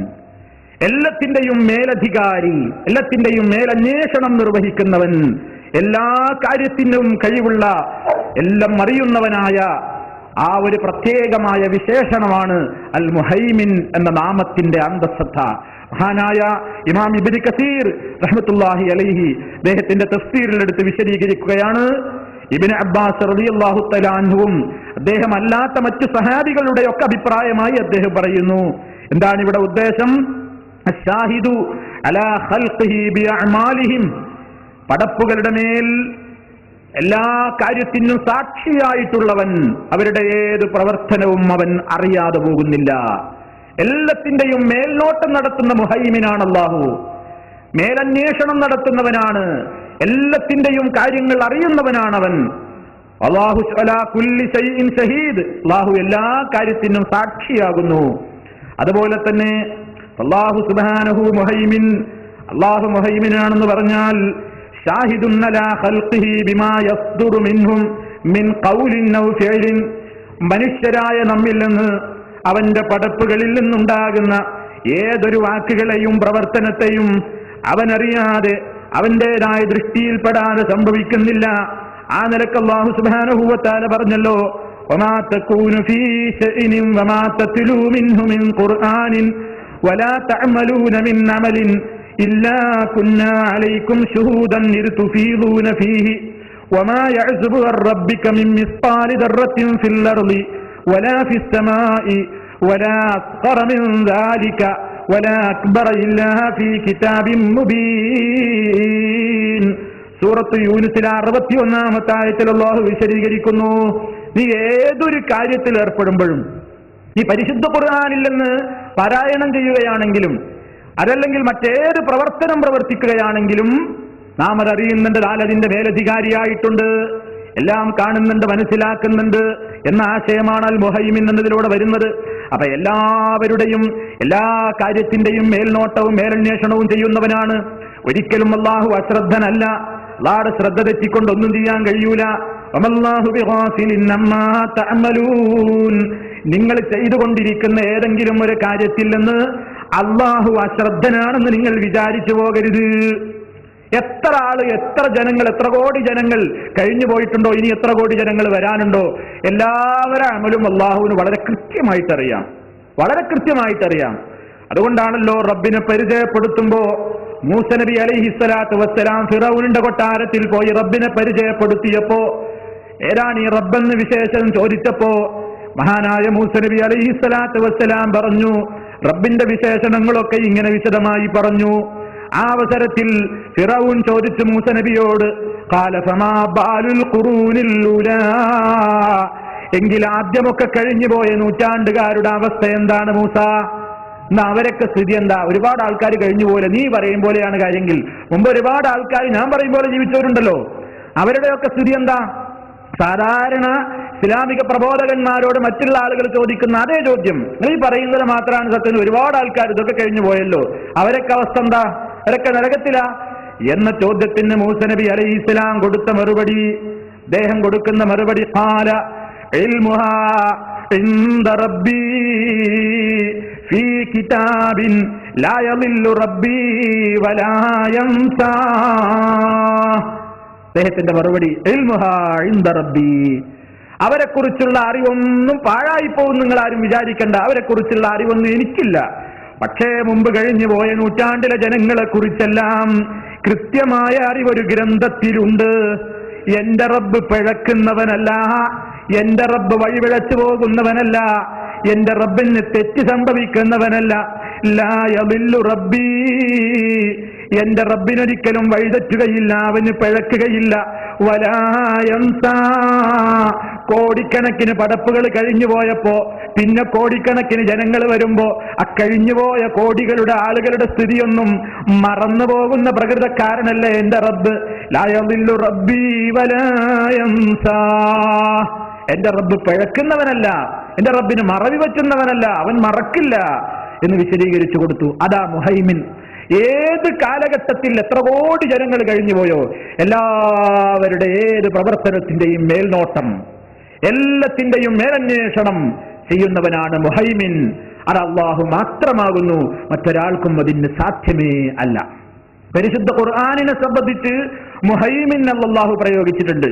എല്ലാത്തിന്റെയും മേലധികാരി, എല്ലാത്തിന്റെയും മേലന്വേഷണം നിർവഹിക്കുന്നവൻ, എല്ലാ കാര്യത്തിനും കഴിവുള്ള, എല്ലാം അറിയുന്നവനായ ആ ഒരു പ്രത്യേകമായ വിശേഷണമാണ് അൽ മുഹൈമിൻ എന്ന നാമത്തിന്റെ അന്തസ്സത്ത. മഹാനായ ഇമാം ഇബ്നു കസീർ റഹ്മത്തുള്ളാഹി അലൈഹി അദ്ദേഹത്തിന്റെ തഫ്സീറിൽ എടുത്ത് വിശദീകരിക്കുകയാണ്. ഇബ്നു അബ്ബാസ് റളിയല്ലാഹു തആല അൻഹുവും അദ്ദേഹം അല്ലാത്ത മറ്റു സഹാബികളുടെ ഒക്കെ അഭിപ്രായമായി അദ്ദേഹം പറയുന്നു. എന്താണ് ഇവിടെ ഉദ്ദേശം? അശ്ശാഹിദു അലാ ഖൽഖിഹി ബിഅഅമാലിഹിം. പടപ്പുകളുടെ മേൽ എല്ലാ കാര്യത്തിനും സാക്ഷിയായിട്ടുള്ളവൻ, അവരുടെ ഏത് പ്രവർത്തനവും അവൻ അറിയാതെ പോകുന്നില്ല. എല്ലാത്തിന്റെയും മേൽനോട്ടം നടത്തുന്ന മുഹൈമിനാണ് അല്ലാഹു. മേലന്വേഷണം നടത്തുന്നവനാണ്, എല്ലാത്തിന്റെയും കാര്യങ്ങൾ അറിയുന്നവനാണവൻ. അല്ലാഹു അലാ കുല്ലി ശൈഇൻ ഷഹീദ്. അല്ലാഹു എല്ലാ കാര്യത്തിനും സാക്ഷിയാകുന്നു. അതുപോലെ തന്നെ അല്ലാഹു സുബ്ഹാനഹു മുഹൈമിൻ. അല്ലാഹു മുഹൈമിനാണെന്ന് പറഞ്ഞാൽ ഷാഹിദുൻ അലാ ഖൽഖിഹി ബിമാ യസ്ദുറു മിൻഹും മിൻ ഖൗലിൻ ഔ ഫിഅലിൻ. മനുഷ്യരായ നമ്മിൽ നിന്ന് അവന്റെ പടപ്പുകളിൽ നിന്നുണ്ടാകുന്ന ഏതൊരു വാക്കുകളെയും പ്രവർത്തനത്തെയും അവനറിയാതെ അവന്റേതായ ദൃഷ്ടിയിൽപ്പെടാതെ സംഭവിക്കുന്നില്ല. ആ നിലക്ക് അല്ലാഹു സുബ്ഹാനഹു വ തആല പറഞ്ഞല്ലോ, വമാ തകൂനു ഫീ ശൈഇൻ വമാ തത്ലൂ മിൻഹു മിൻ ഖുർആനിൻ വലാ തഅമലൂന മിൻ അമലിൻ ഇല്ലാ കുന്നാ അലൈക്കും ശുഹൂദൻ ഇദ് തുഫീദൂന ഫീഹി വമാ യഅ്സുബു അൻ റബ്ബിക മിൻ മിസ്ഖാലി ദർറത്തിൻ ഫിൽ അർളി വലാ ഫിസ് സമാഇ വലാ അസ്ഗറ മിൻ ദാലിക വലാ അക്ബറ ഇല്ലാ ഫീ കിതാബിൻ മുബീൻ. സൂറത്ത് യൂനുസിലെ 61-ാമത്തെ ആയത്തിൽ അല്ലാഹു വിശദീകരിക്കുന്നു, നീ ഏതൊരു കാര്യത്തിൽ ഏർപ്പെടുമ്പോഴും, ഈ പരിശുദ്ധ ഖുർആനിൽ നിന്ന് പാരായണം ചെയ്യുകയാണെങ്കിലും അതല്ലെങ്കിൽ മറ്റേത് പ്രവർത്തനം പ്രവർത്തിക്കുകയാണെങ്കിലും നാം അതറിയുന്നുണ്ട്, അതിന്റെ മേലധികാരിയായിട്ടുണ്ട്, എല്ലാം കാണുന്നുണ്ട്, മനസ്സിലാക്കുന്നുണ്ട് എന്ന ആശയമാണ് അൽ മുഹൈമിൻ എന്നതിലൂടെ വരുന്നത്. അപ്പൊ എല്ലാവരുടെയും എല്ലാ കാര്യത്തിന്റെയും മേൽനോട്ടവും മേലന്വേഷണവും ചെയ്യുന്നവനാണ്. ഒരിക്കലും അല്ലാഹു അശ്രദ്ധനല്ല. അല്ലാഹുടെ ശ്രദ്ധ തെറ്റിക്കൊണ്ടൊന്നും ചെയ്യാൻ കഴിയൂല. വമല്ലാഹു ബിഗാഫിലിൻ അമ്മാ തഅമലൂൻ. നിങ്ങൾ ചെയ്തുകൊണ്ടിരിക്കുന്ന ഏതെങ്കിലും ഒരു കാര്യത്തിൽ നിന്ന് അല്ലാഹു അശ്രദ്ധനാണെന്ന് നിങ്ങൾ വിചാരിച്ചു പോകരുത്. എത്ര ആള്, എത്ര ജനങ്ങൾ, എത്ര കോടി ജനങ്ങൾ കഴിഞ്ഞു പോയിട്ടുണ്ടോ, ഇനി എത്ര കോടി ജനങ്ങൾ വരാനുണ്ടോ, എല്ലാവരുടെ അമലും അല്ലാഹുവിന് വളരെ കൃത്യമായിട്ടറിയാം, വളരെ കൃത്യമായിട്ടറിയാം. അതുകൊണ്ടാണല്ലോ റബ്ബിനെ പരിചയപ്പെടുത്തുമ്പോ മൂസ നബി അലൈഹിസ്സലാത്തു വസ്സലാം ഫിറൗനിന്റെ കൊട്ടാരത്തിൽ പോയി റബ്ബിനെ പരിചയപ്പെടുത്തിയപ്പോ, ഏതാണ് ഈ റബ്ബെന്ന് വിശേഷം ചോദിച്ചപ്പോ മഹാനായ മൂസ നബി അലൈഹിസ്സലാത്തു വസ്സലാം പറഞ്ഞു, റബ്ബിന്റെ വിശേഷണങ്ങളൊക്കെ ഇങ്ങനെ വിശദമായി പറഞ്ഞു. ആ അവസരത്തിൽ ഫിറൗൻ ചോദിച്ചു മൂസ നബിയോട്, ഖാല ഫമാ ബാലുൽ ഖുറൂനിൽ ഊലാ. എങ്കിൽ ആദ്യമൊക്കെ കഴിഞ്ഞുപോയ നൂറ്റാണ്ടുകാരുടെ അവസ്ഥ എന്താണ് മൂസ? എന്നാ അവരൊക്കെ സ്ഥിതി എന്താ? ഒരുപാട് ആൾക്കാർ കഴിഞ്ഞു പോലെ നീ പറയും പോലെയാണ് കാര്യമെങ്കിൽ മുമ്പ് ഒരുപാട് ആൾക്കാർ ഞാൻ പറയും പോലെ ജീവിച്ചവരുണ്ടല്ലോ, അവരുടെയൊക്കെ സ്ഥിതി എന്താ? സാധാരണ ഇസ്ലാമിക പ്രബോധകന്മാരോട് മറ്റുള്ള ആളുകൾ ചോദിക്കുന്ന അതേ ചോദ്യം, നീ പറയുന്നത് മാത്രമാണ് സത്യം, ഒരുപാട് ആൾക്കാർ ഇതൊക്കെ കഴിഞ്ഞു പോയല്ലോ, അവരൊക്കെ അവസ്ഥ എന്താ? അവരൊക്കെ നരകത്തിലാ എന്ന ചോദ്യത്തിന് മൂസ നബി അലൈഹിസ്സലാം കൊടുത്ത മറുപടി, അദ്ദേഹം കൊടുക്കുന്ന മറുപടി, ഖാല ഇൽമുഹാ ഇൻദ റബ്ബി ഫീ കിതാബിൻ ലാ യളില്ലു റബ്ബി വലാ യൻസാ. അദ്ദേഹത്തിന്റെ മറുപടി ഇൽമുഹാ ഇൻദ റബ്ബി. അവരെക്കുറിച്ചുള്ള അറിവൊന്നും പാഴായി പോകും നിങ്ങൾ ആരും വിചാരിക്കണ്ട. അവരെക്കുറിച്ചുള്ള അറിവൊന്നും എനിക്കില്ല. പക്ഷേ മുമ്പ് കഴിഞ്ഞു പോയ നൂറ്റാണ്ടിലെ ജനങ്ങളെ കുറിച്ചെല്ലാം കൃത്യമായ അറിവൊരു ഗ്രന്ഥത്തിലുണ്ട്. എന്റെ റബ്ബ് പിഴക്കുന്നവനല്ല, എന്റെ റബ്ബ് വഴിപിഴച്ചു പോകുന്നവനല്ല, എന്റെ റബ്ബിന് തെറ്റ് സംഭവിക്കുന്നവനല്ല. ലാ യളില്ലു റബ്ബി, എന്റെ റബ്ബിനൊരിക്കലും വഴിതെറ്റുകയില്ല, അവന് പിഴക്കുകയില്ല. വലാ യൻസാ, കോടിക്കണക്കിന് പടപ്പുകൾ കഴിഞ്ഞു പോയപ്പോ പിന്നെ കോടിക്കണക്കിന് ജനങ്ങൾ വരുമ്പോ അക്കഴിഞ്ഞുപോയ കോടികളുടെ ആളുകളുടെ സ്ഥിതിയൊന്നും മറന്നു പോകുന്ന പ്രകൃതക്കാരനല്ല എന്റെ റബ്ബ്. ലാ യളില്ലു റബ്ബി വലാ യൻസാ, എന്റെ റബ്ബ് പിഴക്കുന്നവനല്ല, എന്റെ റബ്ബിന് മറവി പറ്റുന്നവനല്ല, അവൻ മറക്കില്ല എന്ന് വിശദീകരിച്ചു കൊടുത്തു. അതാ മുഹൈമിൻ. ഏത് കാലഘട്ടത്തിൽ എത്ര കോടി ജനങ്ങൾ കഴിഞ്ഞുപോയോ എല്ലാവരുടെ ഏത് പ്രവർത്തനത്തിന്റെയും മേൽനോട്ടം, എല്ലാത്തിന്റെയും മേലന്വേഷണം ചെയ്യുന്നവനാണ് മുഹൈമിൻ. അത് അല്ലാഹു മാത്രമാകുന്നു, മറ്റൊരാൾക്കും അതിന് സാധ്യമേ അല്ല. പരിശുദ്ധ ഖുർആനിനെ സംബന്ധിച്ച് മുഹൈമിൻ അല്ലാഹു പ്രയോഗിച്ചിട്ടുണ്ട്.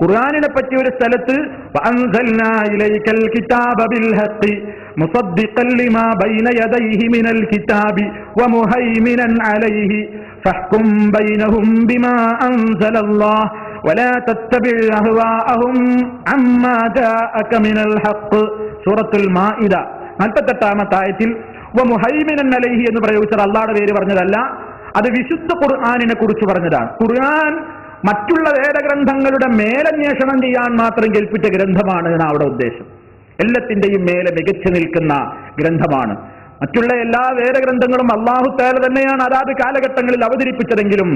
ഖുർആനിനെ പറ്റി ഒരു സ്ഥലത്ത് വഅൻസൽനാ ഇലൈക്കൽ കിതാബ ബിൽ ഹഖ് മുസദ്ദിഖൻ ലിമാ ബൈന യദൈഹി മിനൽ കിതാബി വമുഹൈമിനൻ അലൈഹി ഫഹ്കും ബൈനഹും ബിമാ അൻസലല്ലാഹ് വലാ തത്തബിഅ അഹ്വാഅഹും അമ്മാ ജാഅക മിനൽ ഹഖ്. സൂറത്തുൽ മാഇദ 48-ാമത്തെ ആയത്തിൽ വമുഹൈമിനൻ അലൈഹി എന്ന് പ്രയോഗിച്ചത് അല്ലാഹുവിന്റെ പേര് പറഞ്ഞതല്ല, അത് വിശുദ്ധ ഖുർആനിനെ കുറിച്ച് പറഞ്ഞതാണ്. ഖുർആൻ മറ്റുള്ള വേദഗ്രന്ഥങ്ങളുടെ മേലന്വേഷണം ചെയ്യാൻ മാത്രം കൽപ്പിച്ച ഗ്രന്ഥമാണ് എന്നാണ് അവിടെ ഉദ്ദേശം. എല്ലാത്തിന്റെയും മേലെ മികച്ചു നിൽക്കുന്ന ഗ്രന്ഥമാണ്. മറ്റുള്ള എല്ലാ വേദഗ്രന്ഥങ്ങളും അല്ലാഹു തആല തന്നെയാണ് അതാത് കാലഘട്ടങ്ങളിൽ അവതരിപ്പിച്ചതെങ്കിലും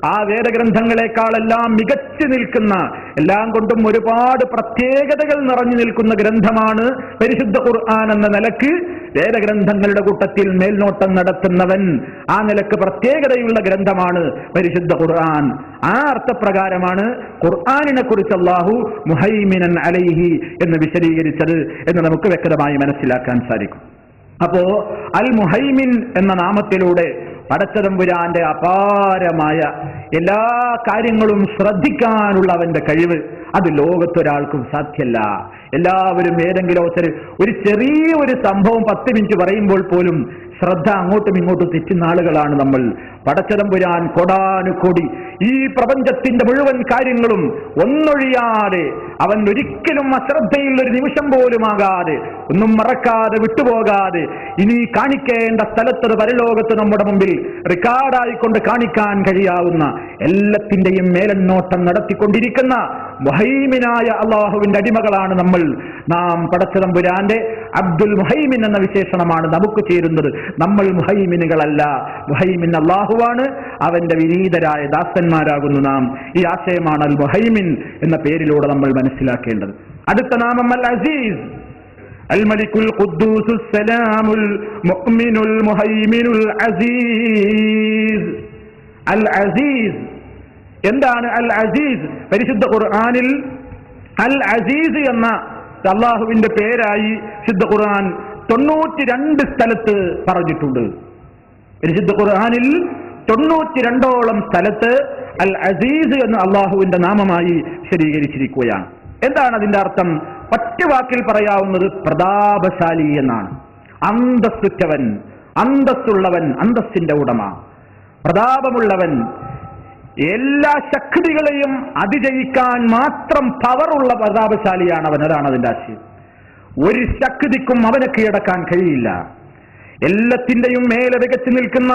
ആ വേദഗ്രന്ഥങ്ങളെക്കാളെല്ലാം മികച്ചു നിൽക്കുന്ന, എല്ലാം കൊണ്ടും ഒരുപാട് പ്രത്യേകതകൾ നിറഞ്ഞു നിൽക്കുന്ന ഗ്രന്ഥമാണ് പരിശുദ്ധ ഖുർആൻ എന്ന നിലക്ക് വേദഗ്രന്ഥങ്ങളുടെ കൂട്ടത്തിൽ മേൽനോട്ടം നടത്തുന്നവൻ, ആ നിലക്ക് പ്രത്യേകതയുള്ള ഗ്രന്ഥമാണ് പരിശുദ്ധ ഖുർആൻ. ആ അർത്ഥപ്രകാരമാണ് ഖുർആനിനെ കുറിച്ച് അല്ലാഹു മുഹൈമിനൻ അലൈഹി എന്ന് വിശദീകരിച്ചത് എന്ന് നമുക്ക് വ്യക്തമായി മനസ്സിലാക്കാൻ സാധിക്കും. അപ്പോ അൽ മുഹൈമിൻ എന്ന നാമത്തിലൂടെ പടച്ചതമ്പുരാന്റെ അപാരമായ എല്ലാ കാര്യങ്ങളും ശ്രദ്ധിക്കാനുള്ള അവന്റെ കഴിവ് അത് ലോകത്തൊരാൾക്കും സാധ്യല്ല. എല്ലാവരും ഏതെങ്കിലും ഒരു ചെറിയ ഒരു സംഭവം 10 മിനിറ്റ് പറയുമ്പോൾ പോലും ശ്രദ്ധ അങ്ങോട്ടും ഇങ്ങോട്ടും തെറ്റുന്ന ആളുകളാണ് നമ്മൾ. പടച്ചതമ്പുരാൻ കൊടാനുകോടി ഈ പ്രപഞ്ചത്തിന്റെ മുഴുവൻ കാര്യങ്ങളും ഒന്നൊഴിയാതെ അവൻ ഒരിക്കലും അശ്രദ്ധയിൽ ഒരു നിമിഷം പോലും ആകാതെ, ഒന്നും മറക്കാതെ വിട്ടുപോകാതെ ഇനി കാണിക്കേണ്ട സ്ഥലത്തത് പരലോകത്ത് നമ്മുടെ മുമ്പിൽ റെക്കോർഡായിക്കൊണ്ട് കാണിക്കാൻ കഴിയാവുന്ന എല്ലാത്തിന്റെയും മേലന്നോട്ടം നടത്തിക്കൊണ്ടിരിക്കുന്ന മുഹൈമിനായ അള്ളാഹുവിന്റെ അടിമകളാണ് നമ്മൾ. നാം പടച്ചതമ്പുരാന്റെ അബ്ദുൽ മുഹൈമിൻ എന്ന വിശേഷണമാണ് നമുക്ക് ചേരുന്നത്. നമ്മൾ മുഹൈമിനുകളല്ല, മുഹൈമിൻ അള്ളാഹുവാണ്, അവന്റെ വിനീതരായ ദാസന്മാരാകുന്നു നാം. ഈ ആശയമാണ് അൽ മുഹൈമിൻ എന്ന പേരിലൂടെ നമ്മൾ മനസ്സിലാക്കേണ്ടത്. അടുത്ത നാമം അൽ അസീസ്, അൽ മലിക്കുൽ ഖുദ്ദൂസുസ് സലാമുൽ മുഅ്മിനുൽ മുഹൈമിനുൽ അസീസ്. അൽ അസീസ് എന്താണ്? അൽ അസീസ് പരിശുദ്ധ ഖുർആനിൽ അൽ അസീസ് എന്ന അള്ളാഹുവിന്റെ പേരായി വിശുദ്ധ ഖുർആൻ 92 സ്ഥലത്ത് പറഞ്ഞിട്ടുണ്ട്. പരിശുദ്ധ ഖുർആനിൽ 92ഓളം സ്ഥലത്ത് അൽ അസീസ് എന്ന അള്ളാഹുവിന്റെ നാമമായി വിശദീകരിച്ചിരിക്കുകയാണ്. എന്താണ് അതിന്റെ അർത്ഥം? ഒറ്റ വാക്കിൽ പറയാവുന്നത് പ്രതാപശാലി എന്നാണ്. അന്തസ്സുറ്റവൻ, അന്തസ്സുള്ളവൻ, അന്തസ്സിന്റെ ഉടമ, പ്രതാപമുള്ളവൻ, എല്ലാ ശക്തികളെയും അതിജയിക്കാൻ മാത്രം പവറുള്ള പ്രതാപശാലിയാണ് അവൻ. അതാണ് അതിന്റെ ആശയം. ഒരു ശക്തിക്കും അവനെ കീഴടക്കാൻ കഴിയില്ല. എല്ലാത്തിന്റെയും മേലെ മികച്ചു നിൽക്കുന്ന,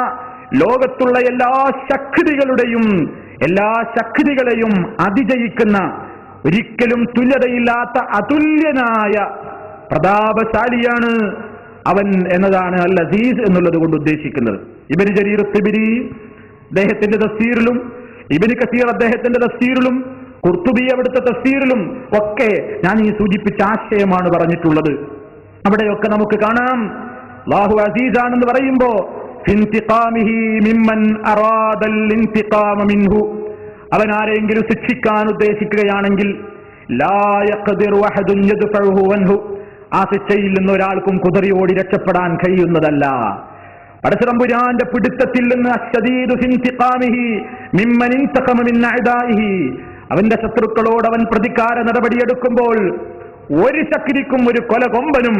ലോകത്തുള്ള എല്ലാ ശക്തികളെയും അതിജയിക്കുന്ന, ഒരിക്കലും തുല്യതയില്ലാത്ത അതുല്യനായ പ്രതാപശാലിയാണ് അവൻ എന്നതാണ് അൽ അസീസ് എന്നുള്ളത് കൊണ്ട് ഉദ്ദേശിക്കുന്നത്. ഇബ്നു ജരീർ തിബരി അദ്ദേഹത്തിന്റെ തഫ്സീറിലും, ഇബ്നു കസീർ അദ്ദേഹത്തിന്റെ തഫ്സീറിലും, ഖുർത്തുബി അവിടുത്തെ തഫ്സീറിലും ഒക്കെ ഞാൻ ഈ സൂചിപ്പിച്ച ആശയമാണ് പറഞ്ഞിട്ടുള്ളത്. അവിടെയൊക്കെ നമുക്ക് കാണാം അല്ലാഹു അസീസാണെന്ന് പറയുമ്പോ ഫിൻതിഖാമിഹി മിമ്മൻ അറാദൽ ഇൻതിഖാമ മിൻഹു, അവൻ ആരെങ്കിലും ശിക്ഷിക്കാൻ ഉദ്ദേശിക്കുകയാണെങ്കിൽ ലാ യഖ്ദിറു അഹദുൻ യദ്ഫഉഹു അൻഹു, ആ ശിക്ഷയിൽ നിന്ന് ഒരാൾക്കും കുതറിയോടി രക്ഷപ്പെടാൻ കഴിയുന്നതല്ല. പടച്ചതമ്പുരാന്റെ പിടുത്തത്തിൽ നിന്ന് അശ്ശദീദു ഫി ഇന്തിഖാമിഹി മിമ്മൻ ഇൻതഖമ മിൻ അഅദാഇഹി, അവന്റെ ശത്രുക്കളോട് അവൻ പ്രതികാര നടപടിയെടുക്കുമ്പോൾ ഒരു ശക്തിക്കും ഒരു കൊലകൊമ്പനും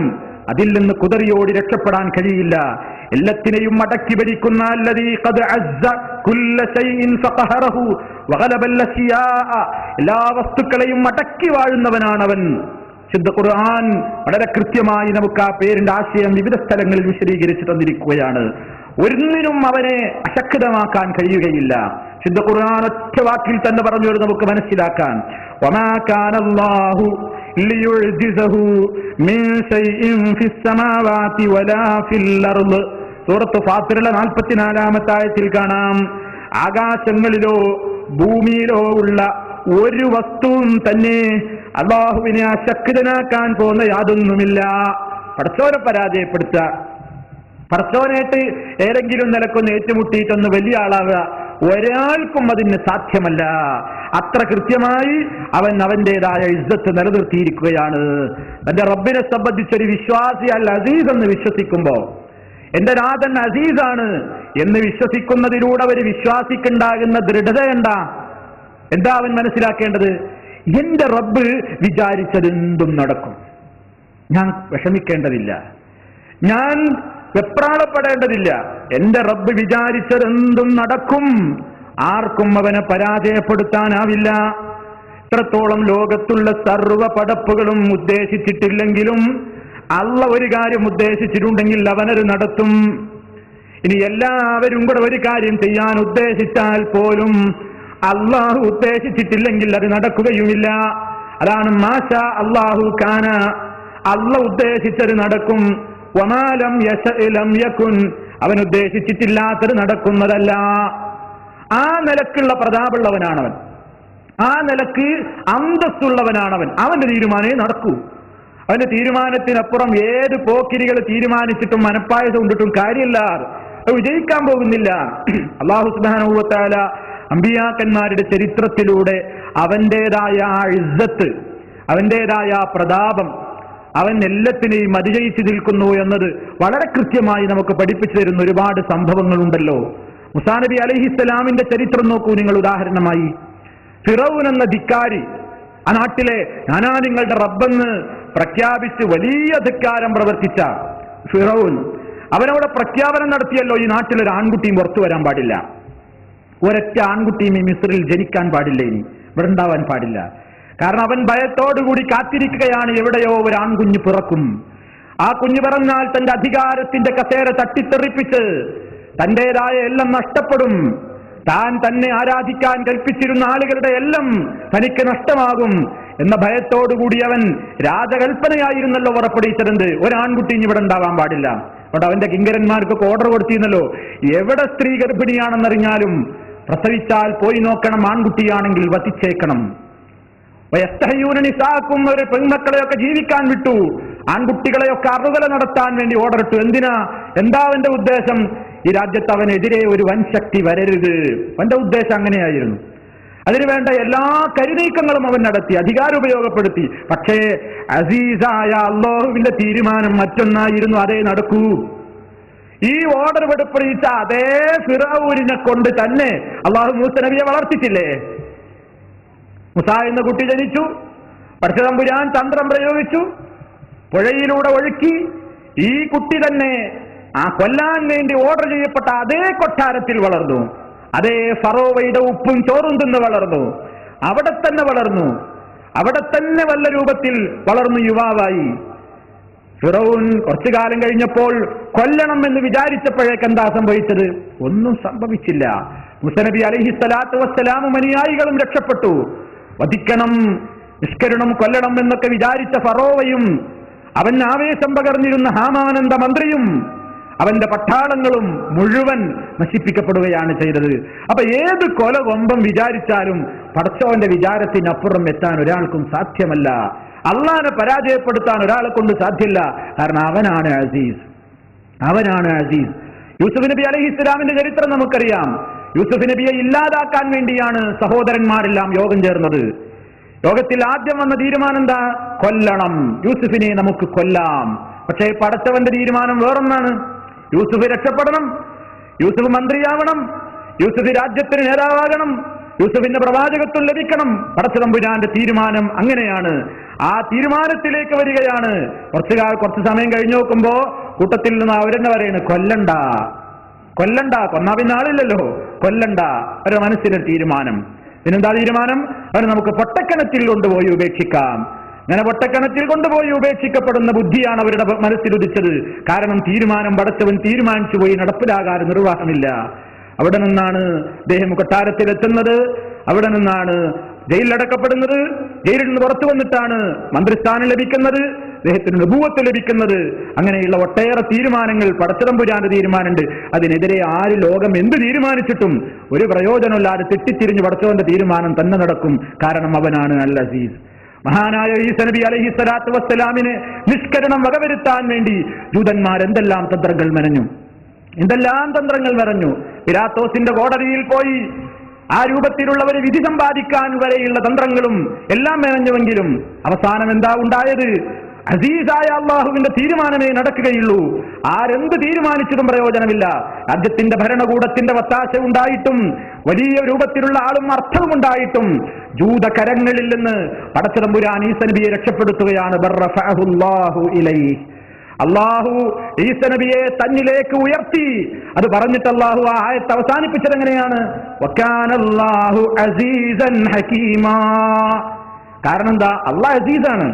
അതിൽ നിന്ന് കുതറിയോടി രക്ഷപ്പെടാൻ കഴിയില്ല. എല്ലാത്തിനെയും അടക്കി ഭരിക്കുന്ന അല്ലദീ ഖദ് അസ്സ കുല്ല ശൈഇൻ ഫഖഹറഹു വഗലബൽ അശ്യാഅ, എല്ലാ വസ്തുക്കളെയും അടക്കി വാഴുന്നവനാണവൻ. ശുദ്ധ ഖുർആൻ വളരെ കൃത്യമായി നമുക്ക് ആ പേരിന്റെ ആശയം വിവിധ സ്ഥലങ്ങളിൽ വിശദീകരിച്ചു തന്നിരിക്കുകയാണ്. ഒന്നിനും അവനെ അശക്തമാക്കാൻ കഴിയുകയില്ല. ശുദ്ധ ഖുർആൻ ഒറ്റ വാക്കിൽ തന്നെ പറഞ്ഞു നമുക്ക് മനസ്സിലാക്കാൻ, വമാ കാനല്ലാഹു ലിയുഅ്ജിസഹു മിൻ ശൈഇൻ ഫിസ് സമാവാതി വലാ ഫിൽ അർള്. സൂറത്ത് ഫാത്തിറിലെ 44-ാമത്തെ ആയത്തിൽ കാണാം, ആകാശങ്ങളിലോ ഭൂമിയിലോ ഉള്ള ഒരു വസ്തുവും തന്നെ അല്ലാഹുവിനെ അശക്തനാക്കാൻ പോകുന്ന യാതൊന്നുമില്ല. പടച്ചോനെ പരാജയപ്പെടുത്തുക, പടച്ചോനായിട്ട് ഏതെങ്കിലും നിലക്കൊന്ന് ഏറ്റുമുട്ടിയിട്ടൊന്ന് വലിയ ആളാവുക, ഒരാൾക്കും അതിന് സാധ്യമല്ല. അത്ര കൃത്യമായി അവൻ അവന്റേതായ ഇസ്സത്ത് നിലനിർത്തിയിരിക്കുകയാണ്. തന്റെ റബ്ബിനെ സംബന്ധിച്ചൊരു വിശ്വാസി അൽ അസീസ് എന്ന് വിശ്വസിക്കുമ്പോ, എന്റെ നാഥൻ അസീസാണ് എന്ന് വിശ്വസിക്കുന്നതിലൂടെ ഒരു വിശ്വാസിക്കുണ്ടാകുന്ന ദൃഢത എന്താ അവൻ മനസ്സിലാക്കേണ്ടത്? എന്റെ റബ്ബ് വിചാരിച്ചതെന്തും നടക്കും, ഞാൻ വിഷമിക്കേണ്ടതില്ല, ഞാൻ വെപ്രാളപ്പെടേണ്ടതില്ല. എന്റെ റബ്ബ് വിചാരിച്ചതെന്തും നടക്കും, ആർക്കും അവനെ പരാജയപ്പെടുത്താനാവില്ല. ഇത്രത്തോളം ലോകത്തുള്ള സർവ്വ പടപ്പുകളും ഉദ്ദേശിച്ചിട്ടില്ലെങ്കിലും അള്ളാഹ് ഒരു കാര്യം ഉദ്ദേശിച്ചിട്ടുണ്ടെങ്കിൽ അവനത് നടത്തും. ഇനി എല്ലാവരും കൂടെ ഒരു കാര്യം ചെയ്യാൻ ഉദ്ദേശിച്ചാൽ പോലും അള്ളാഹു ഉദ്ദേശിച്ചിട്ടില്ലെങ്കിൽ അത് നടക്കുകയുമില്ല. അതാണ് മാഷാ അല്ലാഹു കാന, അള്ളാഹ് ഉദ്ദേശിച്ചത് നടക്കും. വമാ ലം യശഅ ലം യകുൻ, അവൻ ഉദ്ദേശിച്ചിട്ടില്ലാത്തത് നടക്കുന്നതല്ല. ആ നിലക്കുള്ള പ്രതാപമുള്ളവനാണവൻ, ആ നിലക്ക് അന്തസ്സുള്ളവനാണവൻ. അവന്റെ തീരുമാനമേ നടക്കൂ. അവന്റെ തീരുമാനത്തിനപ്പുറം ഏത് പോക്കിരികൾ തീരുമാനിച്ചിട്ടും മനപ്പായസം കൊണ്ടിട്ടും കാര്യമില്ല, അത് വിജയിക്കാൻ പോകുന്നില്ല. അല്ലാഹു സുബ്ഹാനഹു വ തആല അമ്പിയാക്കന്മാരുടെ ചരിത്രത്തിലൂടെ അവന്റേതായ ആ ഇസ്സത്ത്, അവന്റേതായ ആ പ്രതാപം, അവൻ എല്ലാത്തിനെയും അതിജയിച്ചു നിൽക്കുന്നു എന്നത് വളരെ കൃത്യമായി നമുക്ക് പഠിപ്പിച്ചു തരുന്ന ഒരുപാട് സംഭവങ്ങളുണ്ടല്ലോ. മൂസാ നബി അലൈഹിസ്സലാമിന്റെ ചരിത്രം നോക്കൂ നിങ്ങൾ. ഉദാഹരണമായി ഫിറൗൻ എന്ന ധിക്കാരി, ആ നാട്ടിലെ ഞാനാ നിങ്ങളുടെ റബ്ബെന്ന് പ്രഖ്യാപിച്ച് വലിയ ധിക്കാരം പ്രവർത്തിച്ച ഫിറൗൻ, അവനവിടെ പ്രഖ്യാപനം നടത്തിയല്ലോ, ഈ നാട്ടിലൊരു ആൺകുട്ടിയും പുറത്തു വരാൻ പാടില്ല, ഒരൊറ്റ ആൺകുട്ടിയും ഈ മിസ്രിൽ ജനിക്കാൻ പാടില്ല, ഇനി ഇവിടെ ഉണ്ടാവാൻ പാടില്ല. കാരണം അവൻ ഭയത്തോടുകൂടി കാത്തിരിക്കുകയാണ്, എവിടെയോ ഒരു ആൺകുഞ്ഞ് പിറക്കും. ആ കുഞ്ഞ് പിറന്നാൽ തന്റെ അധികാരത്തിന്റെ കസേര തട്ടിത്തെറിപ്പിച്ച് തന്റേതായ എല്ലാം നഷ്ടപ്പെടും. താൻ തന്നെ ആരാധിക്കാൻ കൽപ്പിച്ചിരുന്ന ആളുകളുടെ എല്ലാം തനിക്ക് നഷ്ടമാകും എന്ന ഭയത്തോടുകൂടി അവൻ രാജകൽപ്പനയായിരുന്നല്ലോ പുറപ്പെടുവിച്ചത്, ഒരാൺകുട്ടി ഇനി ഇവിടെ ഉണ്ടാവാൻ പാടില്ല. അവിടെ അവന്റെ കിങ്കരന്മാർക്കൊക്കെ ഓർഡർ കൊടുത്തിരുന്നല്ലോ, എവിടെ സ്ത്രീ ഗർഭിണിയാണെന്നറിഞ്ഞാലും പ്രസവിച്ചാൽ പോയി നോക്കണം, ആൺകുട്ടിയാണെങ്കിൽ വധിച്ചേക്കണം. നിസാക്കും, ഒരു പെൺമക്കളെയൊക്കെ ജീവിക്കാൻ വിട്ടു, ആൺകുട്ടികളെയൊക്കെ അറുകല നടത്താൻ വേണ്ടി ഓർഡർ ഇട്ടു. എന്താ അവന്റെ ഉദ്ദേശം? ഈ രാജ്യത്ത് അവനെതിരെ ഒരു വൻശക്തി വരരുത്. അവന്റെ ഉദ്ദേശം അങ്ങനെയായിരുന്നു. അതിനുവേണ്ട എല്ലാ കരുനീക്കങ്ങളും അവൻ നടത്തി, അധികാരം ഉപയോഗപ്പെടുത്തി. പക്ഷേ അസീസായ അല്ലാഹുവിന്റെ തീരുമാനം മറ്റൊന്നായിരുന്നു, അതേ നടക്കൂ. ഈ ഓർഡർ വെളിപ്പെടുത്തിച്ച അതേ ഫിറഔനിനെ കൊണ്ട് തന്നെ അല്ലാഹു മൂസ നബിയെ വളർത്തിച്ചില്ലേ? മൂസാ എന്ന കുട്ടി ജനിച്ചു, പടച്ചതമ്പുരാൻ തന്ത്രം പ്രയോഗിച്ചു, പുഴയിലൂടെ ഒഴുക്കി. ഈ കുട്ടി തന്നെ ആ കൊല്ലാൻ വേണ്ടി ഓർഡർ ചെയ്യപ്പെട്ട അതേ കൊട്ടാരത്തിൽ വളർന്നു, അതേ ഫറോവയുടെ ഉപ്പും ചോറും തിന്ന് വളർന്നു, അവിടെ തന്നെ വളർന്നു, അവിടെ തന്നെ വല്ല രൂപത്തിൽ വളർന്നു യുവാവായി. ഫിറൗൻ കുറച്ചു കാലം കഴിഞ്ഞപ്പോൾ കൊല്ലണം എന്ന് വിചാരിച്ചപ്പോഴേക്ക് എന്താ സംഭവിച്ചത്? ഒന്നും സംഭവിച്ചില്ല. മൂസ നബി അലൈഹിസ്സലാത്തു വസ്സലാമും അനുയായികളും രക്ഷപ്പെട്ടു. വധിക്കണം, നിഷ്കരണം, കൊല്ലണം എന്നൊക്കെ വിചാരിച്ച ഫറോവയും അവൻ ആവേശം പകർന്നിരുന്ന ഹാമാനന്ദ മന്ത്രിയും അവന്റെ പട്ടാളങ്ങളും മുഴുവൻ നശിപ്പിക്കപ്പെടുകയാണ് ചെയ്തത്. അപ്പൊ ഏത് കൊല കൊമ്പം വിചാരിച്ചാലും പടച്ചോന്റെ വിചാരത്തിനപ്പുറം എത്താൻ ഒരാൾക്കും സാധ്യമല്ല. അള്ളാനെ പരാജയപ്പെടുത്താൻ ഒരാളെ കൊണ്ട് സാധ്യമല്ല. കാരണം അവനാണ് അസീസ്, അവനാണ് അസീസ്. യൂസുഫ് നബി അലൈഹിസ്സലാമിന്റെ ചരിത്രം നമുക്കറിയാം. യൂസുഫ് നബിയെ ഇല്ലാതാക്കാൻ വേണ്ടിയാണ് സഹോദരന്മാരെല്ലാം യോഗം ചേർന്നത്. ലോകത്തിൽ ആദ്യം വന്ന തീരുമാനം എന്താ? കൊല്ലണം, യൂസുഫിനെ നമുക്ക് കൊല്ലാം. പക്ഷേ പടച്ചവന്റെ തീരുമാനം വേറൊന്നാണ്. യൂസുഫ് രക്ഷപ്പെടണം, യൂസുഫ് മന്ത്രിയാവണം, യൂസുഫ് രാജ്യത്തിന് നേതാവാകണം, യൂസുഫിന്റെ പ്രവാചകത്വം ലഭിക്കണം. പടച്ചതമ്പുരാന്റെ തീരുമാനം അങ്ങനെയാണ്. ആ തീരുമാനത്തിലേക്ക് വരികയാണ്. കുറച്ചു സമയം കഴിഞ്ഞു നോക്കുമ്പോ കൂട്ടത്തിൽ നിന്ന് അവരെന്നെ പറയുന്നത് കൊല്ലണ്ട, കൊന്നാ പിന്നെ ആളില്ലല്ലോ, കൊല്ലണ്ട. അവരുടെ മനസ്സിലൊരു തീരുമാനം. പിന്നെന്താ തീരുമാനം? അവർ നമുക്ക് പൊട്ടക്കിണറ്റിൽ കൊണ്ടുപോയി ഉപേക്ഷിക്കാം. അങ്ങനെ പൊട്ടക്കിണറ്റിൽ കൊണ്ടുപോയി ഉപേക്ഷിക്കപ്പെടുന്ന ബുദ്ധിയാണ് അവരുടെ മനസ്സിലുദിച്ചത്. കാരണം തീരുമാനം പടച്ചവൻ തീരുമാനിച്ചു പോയി, നടപ്പിലാകാൻ നിർവാഹമില്ല. അവിടെ നിന്നാണ് അദ്ദേഹം കൊട്ടാരത്തിലെത്തുന്നത്, അവിടെ നിന്നാണ് ജയിലിലടക്കപ്പെടുന്നത്, ജയിലിൽ നിന്ന് പുറത്തു വന്നിട്ടാണ് മന്ത്രിസ്ഥാനം ലഭിക്കുന്നത്, അദ്ദേഹത്തിന് നബുവത്ത് ലഭിക്കുന്നത്. അങ്ങനെയുള്ള ഒട്ടേറെ തീരുമാനങ്ങൾ പടച്ചതമ്പുരാന്റെ തീരുമാനമുണ്ട്. അതിനെതിരെ ആര് ലോകം എന്ത് തീരുമാനിച്ചിട്ടും ഒരു പ്രയോജനമില്ലാതെ തെറ്റിത്തിരിഞ്ഞ് പടച്ചവന്റെ തീരുമാനം തന്നെ നടക്കും. കാരണം അവനാണ് അൽ അസീസ്. മഹാനായ ഈസാ നബി അലൈഹി സ്വലാത്തു വസ്സലാമിന് നിഷ്കരണം വകവരുത്താൻ വേണ്ടി ജൂതന്മാർ എന്തെല്ലാം തന്ത്രങ്ങൾ മെനഞ്ഞു. പിലാത്തോസിന്റെ കോടതിയിൽ പോയി ആ രൂപത്തിലുള്ളവരെ വിധി സമ്പാദിക്കാൻ വരെയുള്ള തന്ത്രങ്ങളും എല്ലാം മെനഞ്ഞുവെങ്കിലും അവസാനം എന്താ ഉണ്ടായത്? അസീസായ അള്ളാഹുവിന്റെ തീരുമാനമേ നടക്കുകയുള്ളൂ. ആരെന്ത് തീരുമാനിച്ചതും പ്രയോജനമില്ല. രാജ്യത്തിന്റെ ഭരണകൂടത്തിന്റെ വത്താശ ഉണ്ടായിട്ടും വലിയ രൂപത്തിലുള്ള ആളും അർത്ഥവും ഉണ്ടായിട്ടും ജൂതകരങ്ങളിൽ നിന്ന് പടച്ചതമ്പുരാൻ ഈസാ നബിയെ രക്ഷപ്പെടുത്തുകയാണ്. അള്ളാഹു ഈസാ നബിയെ തന്നിലേക്ക് ഉയർത്തി. അത് പറഞ്ഞിട്ട് അള്ളാഹു ആ ആയത്ത് അവസാനിപ്പിച്ചത് എങ്ങനെയാണ്? വകാനല്ലാഹു അസീസൻ ഹകീമാ. കാരണം എന്താ? അള്ളാഹ് അസീസാണ്.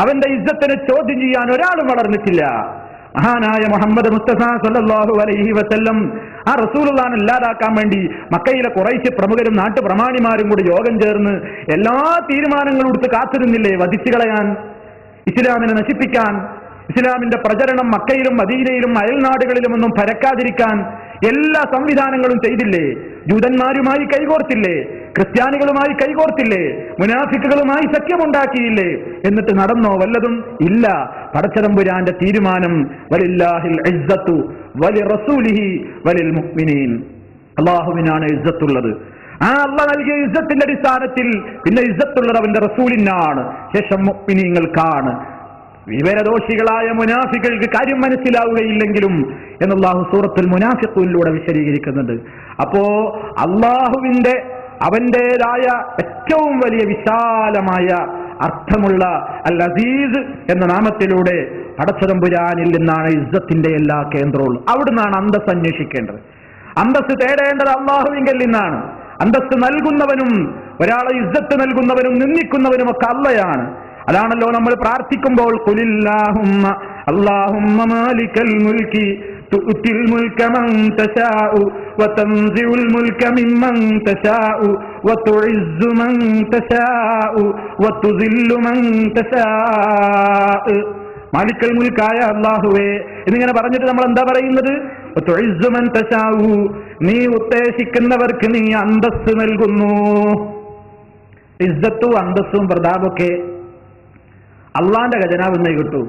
അവന്റെ ഇസ്സത്തിനെ ചോദ്യം ചെയ്യാൻ ഒരാളും വളർന്നിട്ടില്ല. മഹാനായ മുഹമ്മദ് മുസ്തഫ സല്ലല്ലാഹു അലൈഹി വസല്ലം ആ റസൂലുള്ളാഹിനെ ഇല്ലാതാക്കാൻ വേണ്ടി മക്കയിലെ ഖുറൈശ് പ്രമുഖരും നാട്ടുപ്രമാണിമാരും കൂടി യോഗം ചേർന്ന് എല്ലാ തീരുമാനങ്ങളും എടുത്ത് കാത്തിരുന്നില്ലേ വധിച്ചു കളയാൻ, ഇസ്ലാമിനെ നശിപ്പിക്കാൻ, ഇസ്ലാമിന്റെ പ്രചരണം മക്കയിലും മദീനയിലും അയൽനാടുകളിലുമൊന്നും പരക്കാതിരിക്കാൻ എല്ലാ സംവിധാനങ്ങളും ചെയ്തില്ലേ? ജൂതന്മാരുമായി കൈകോർത്തില്ലേ? ക്രിസ്ത്യാനികളുമായി കൈകോർത്തില്ലേ? മുനാഫിക്കുകളുമായി സഖ്യമുണ്ടാക്കിയില്ലേ? എന്നിട്ട് നടന്നോ വല്ലതും? ഇല്ല. പടച്ചതമ്പുരാന്റെ തീരുമാനം വലില്ലാഹിൽ ഇസ്സത്തു വലിറസൂലിഹി വലിൽ മുഅ്മിനീൻ. അല്ലാഹുവിനാണ് ഇസ്സത്തുള്ളത്. ആ അള്ളാഹ് നൽകിയ ഇസ്സത്തിന്റെ അടിസ്ഥാനത്തിൽ പിന്നെ ഇസ്സത്തുള്ളത് അവന്റെ റസൂലിനാണ്, ശേഷം മുഅ്മിനീങ്ങൾക്കാണ്. വിവരദോഷികളായ മുനാഫികൾക്ക് കാര്യം മനസ്സിലാവുകയില്ലെങ്കിലും എന്നല്ലാഹു സൂറത്തുൽ മുനാഫിഖൂനിലൂടെ വിശദീകരിക്കുന്നുണ്ട്. അപ്പോ അള്ളാഹുവിന്റെ അവന്റേതായ ഏറ്റവും വലിയ വിശാലമായ അർത്ഥമുള്ള അൽ അസീസ് എന്ന നാമത്തിലൂടെ പടച്ചതമ്പുരാനിൽ നിന്നാണ് ഇസ്സത്തിന്റെ എല്ലാ കേന്ദ്രവും. അവിടുന്നാണ് അന്തസ് അന്വേഷിക്കേണ്ടത്. അന്തസ് തേടേണ്ടത് അള്ളാഹുവിങ്കിൽ നിന്നാണ്. അന്തസ് നൽകുന്നവനും ഒരാളെ ഇസ്സത്ത് നൽകുന്നവനും നിന്ദിക്കുന്നവനും ഒക്കെ അള്ളയാണ്. അതാണല്ലോ നമ്മൾ പ്രാർത്ഥിക്കുമ്പോൾ ഖുലില്ലാഹുമ്മ അല്ലാഹുമ്മ മാലിക്കൽ മുൽക്കി തുഅ്തിൽ മുൽക മൻ തശാഉ വതൻസിഉൽ മുൽക മിമ്മൻ തശാഉ വതുഇസ്സു മൻ തശാഉ വതുസില്ലു മൻ തശാഉ. മാലിക്കൽ മുൽക്കായ അല്ലാഹുവേ എന്നിങ്ങനെ പറഞ്ഞിട്ട് നമ്മൾ എന്താ പറയുന്നത്? വതുഇസ്സു മൻ തശാഉ, നീ ഉദ്ദേശിക്കുന്നവർക്ക് നീ അന്തസ്സ് നൽകുന്നു. ഇസ്സത്തും അന്തസ്സും പ്രതാപമൊക്കെ അള്ളാന്റെ ഖജനാവിൽ കിട്ടൂ.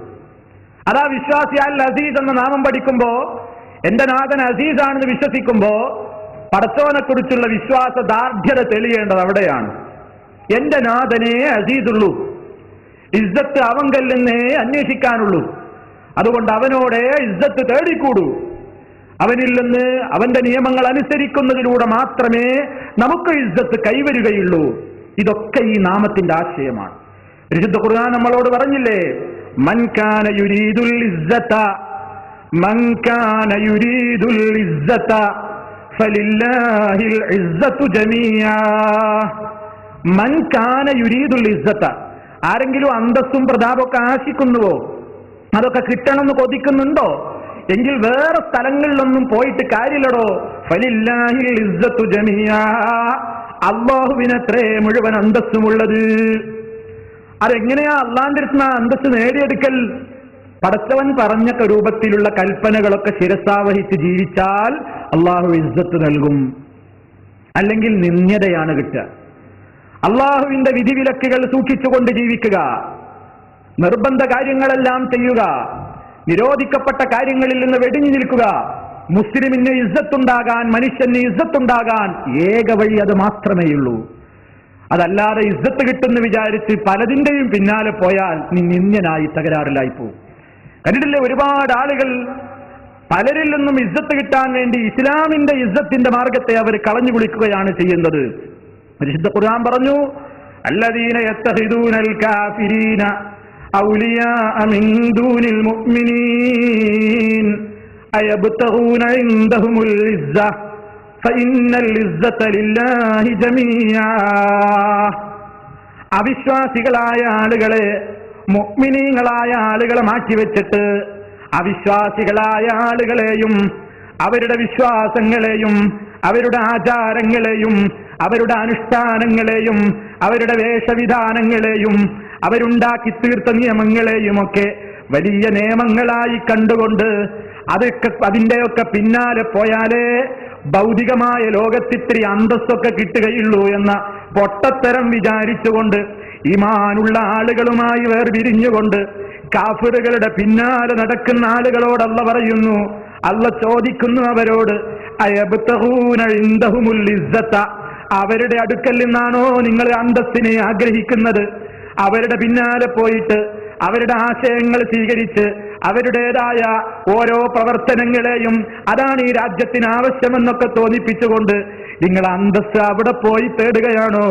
അതാ വിശ്വാസി അൽ അസീസ് എന്ന നാമം പഠിക്കുമ്പോ, എന്റെ നാഥൻ അസീസാണെന്ന് വിശ്വസിക്കുമ്പോ പടച്ചവനെ കുറിച്ചുള്ള വിശ്വാസ ദാർഢ്യത തെളിയേണ്ടത് അവിടെയാണ്. എന്റെ നാഥനെ അസീസുള്ളൂ, ഇസ്സത്ത് അവങ്കൽ നിന്നേ അന്വേഷിക്കാനുള്ളൂ. അതുകൊണ്ട് അവനോടെ ഇസ്സത്ത് തേടിക്കൂടൂ. അവനിൽ നിന്ന് അവന്റെ നിയമങ്ങൾ അനുസരിക്കുന്നതിലൂടെ മാത്രമേ നമുക്ക് ഇസ്സത്ത് കൈവരുകയുള്ളൂ. ഇതൊക്കെ ഈ നാമത്തിന്റെ ആശയമാണ്. പരിശുദ്ധ ഖുർആൻ നമ്മളോട് പറഞ്ഞില്ലേ, മൻ കാന യുരീദുൽ ഇസ്സത ഫലില്ലാഹിൽ ഇസ്സതു ജമീഅ. മൻ കാന യുരീദുൽ ഇസ്സത, ആരെങ്കിലും അന്തസ്സും പ്രതാപമൊക്കെ ആശിക്കുന്നുവോ, അതൊക്കെ കിട്ടണമെന്ന് കൊതിക്കുന്നുണ്ടോ, എങ്കിൽ വേറെ സ്ഥലങ്ങളിലൊന്നും പോയിട്ട് കാര്യമില്ലടോ. ഫലില്ലാഹിൽ ഇസ്സതു ജമീഅ, അല്ലാഹുവിനത്രേ മുഴുവൻ അന്തസ്സുമുള്ളത്. അതെങ്ങനെയാ അള്ളാന്റെ അടുത്ത് അന്തസ്സ് നേടിയെടുക്കൽ? പടച്ചവൻ പറഞ്ഞ രൂപത്തിലുള്ള കൽപ്പനകളൊക്കെ ശിരസാവഹിച്ച് ജീവിച്ചാൽ അള്ളാഹു ഇസ്സത്ത് നൽകും. അല്ലെങ്കിൽ നിന്ദ്യതയാണ് കിട്ടുക. അള്ളാഹുവിന്റെ വിധിവിലക്കുകൾ സൂക്ഷിച്ചുകൊണ്ട് ജീവിക്കുക, നിർബന്ധ കാര്യങ്ങളെല്ലാം ചെയ്യുക, നിരോധിക്കപ്പെട്ട കാര്യങ്ങളിൽ നിന്ന് വെടിഞ്ഞു നിൽക്കുക. മുസ്ലിമിന് ഇസ്സത്തുണ്ടാകാൻ, മനുഷ്യന് ഇസ്സത്തുണ്ടാകാൻ ഏക വഴി അത് മാത്രമേയുള്ളൂ. അതല്ലാതെ ഇസ്സത്ത് കിട്ടുമെന്ന് വിചാരിച്ച് പലതിന്റെയും പിന്നാലെ പോയാൽ നീ നിന്ദ്യനായി തകരാറിലായി പോകും. കണ്ടിട്ടില്ലേ, ഒരുപാട് ആളുകൾ പലരിൽ നിന്നും ഇസ്സത്ത് കിട്ടാൻ വേണ്ടി ഇസ്ലാമിന്റെ ഇസ്സത്തിന്റെ മാർഗത്തെ അവർ കളഞ്ഞു കുളിക്കുകയാണ് ചെയ്യുന്നത്. പരിശുദ്ധ ഖുർആൻ പറഞ്ഞു, അല്ലദീന യത്തഖിദൂനൽ കാഫിരീന ഔലിയാഅ മിൻ ദൂനിൽ മുഅ്മിനീൻ അയബ്തഗൂന ഇൻദഹുമുൽ ഇസ്സ ഫഇന്നൽ ഇസ്സത ലില്ലാഹി ജമീഅ. അവിശ്വാസികളായ ആളുകളെ മുഅ്മിനീങ്ങളായ ആളുകളെ മാറ്റിവെച്ചിട്ട് അവിശ്വാസികളായ ആളുകളെയും അവരുടെ വിശ്വാസങ്ങളെയും അവരുടെ ആചാരങ്ങളെയും അവരുടെ അനുഷ്ഠാനങ്ങളെയും അവരുടെ വേഷവിധാനങ്ങളെയും അവരുണ്ടാക്കി തീർത്ത നിയമങ്ങളെയും ഒക്കെ വലിയ നിയമങ്ങളായി കണ്ടുകൊണ്ട് അതിന്റെയൊക്കെ പിന്നാലെ പോയാലേ ഭൗതികമായ ലോകത്തിത്തിരി അന്തസ്സൊക്കെ കിട്ടുകയുള്ളൂ എന്ന പൊട്ടത്തരം വിചാരിച്ചുകൊണ്ട് ഈമാനുള്ള ആളുകളുമായി വേർപിരിഞ്ഞുകൊണ്ട് കാഫിറുകളുടെ പിന്നാലെ നടക്കുന്ന ആളുകളോട് അല്ലാഹു പറയുന്നു, അല്ലാഹു ചോദിക്കുന്നു അവരോട്, അയബ്തഗൂന ഇൻദഹുമുൽ ഇസ്സത, അവരുടെ അടുക്കൽ നിന്നാണോ നിങ്ങൾ അന്തസ്സിനെ ആഗ്രഹിക്കുന്നത്? അവരുടെ പിന്നാലെ പോയിട്ട് അവരുടെ ആശയങ്ങൾ സ്വീകരിച്ച് അവരുടേതായ ഓരോ പ്രവർത്തനങ്ങളെയും അതാണ് ഈ രാജ്യത്തിന് ആവശ്യമെന്നൊക്കെ തോന്നിപ്പിച്ചുകൊണ്ട് നിങ്ങൾ അന്തസ്സ് അവിടെ പോയി തേടുകയാണോ?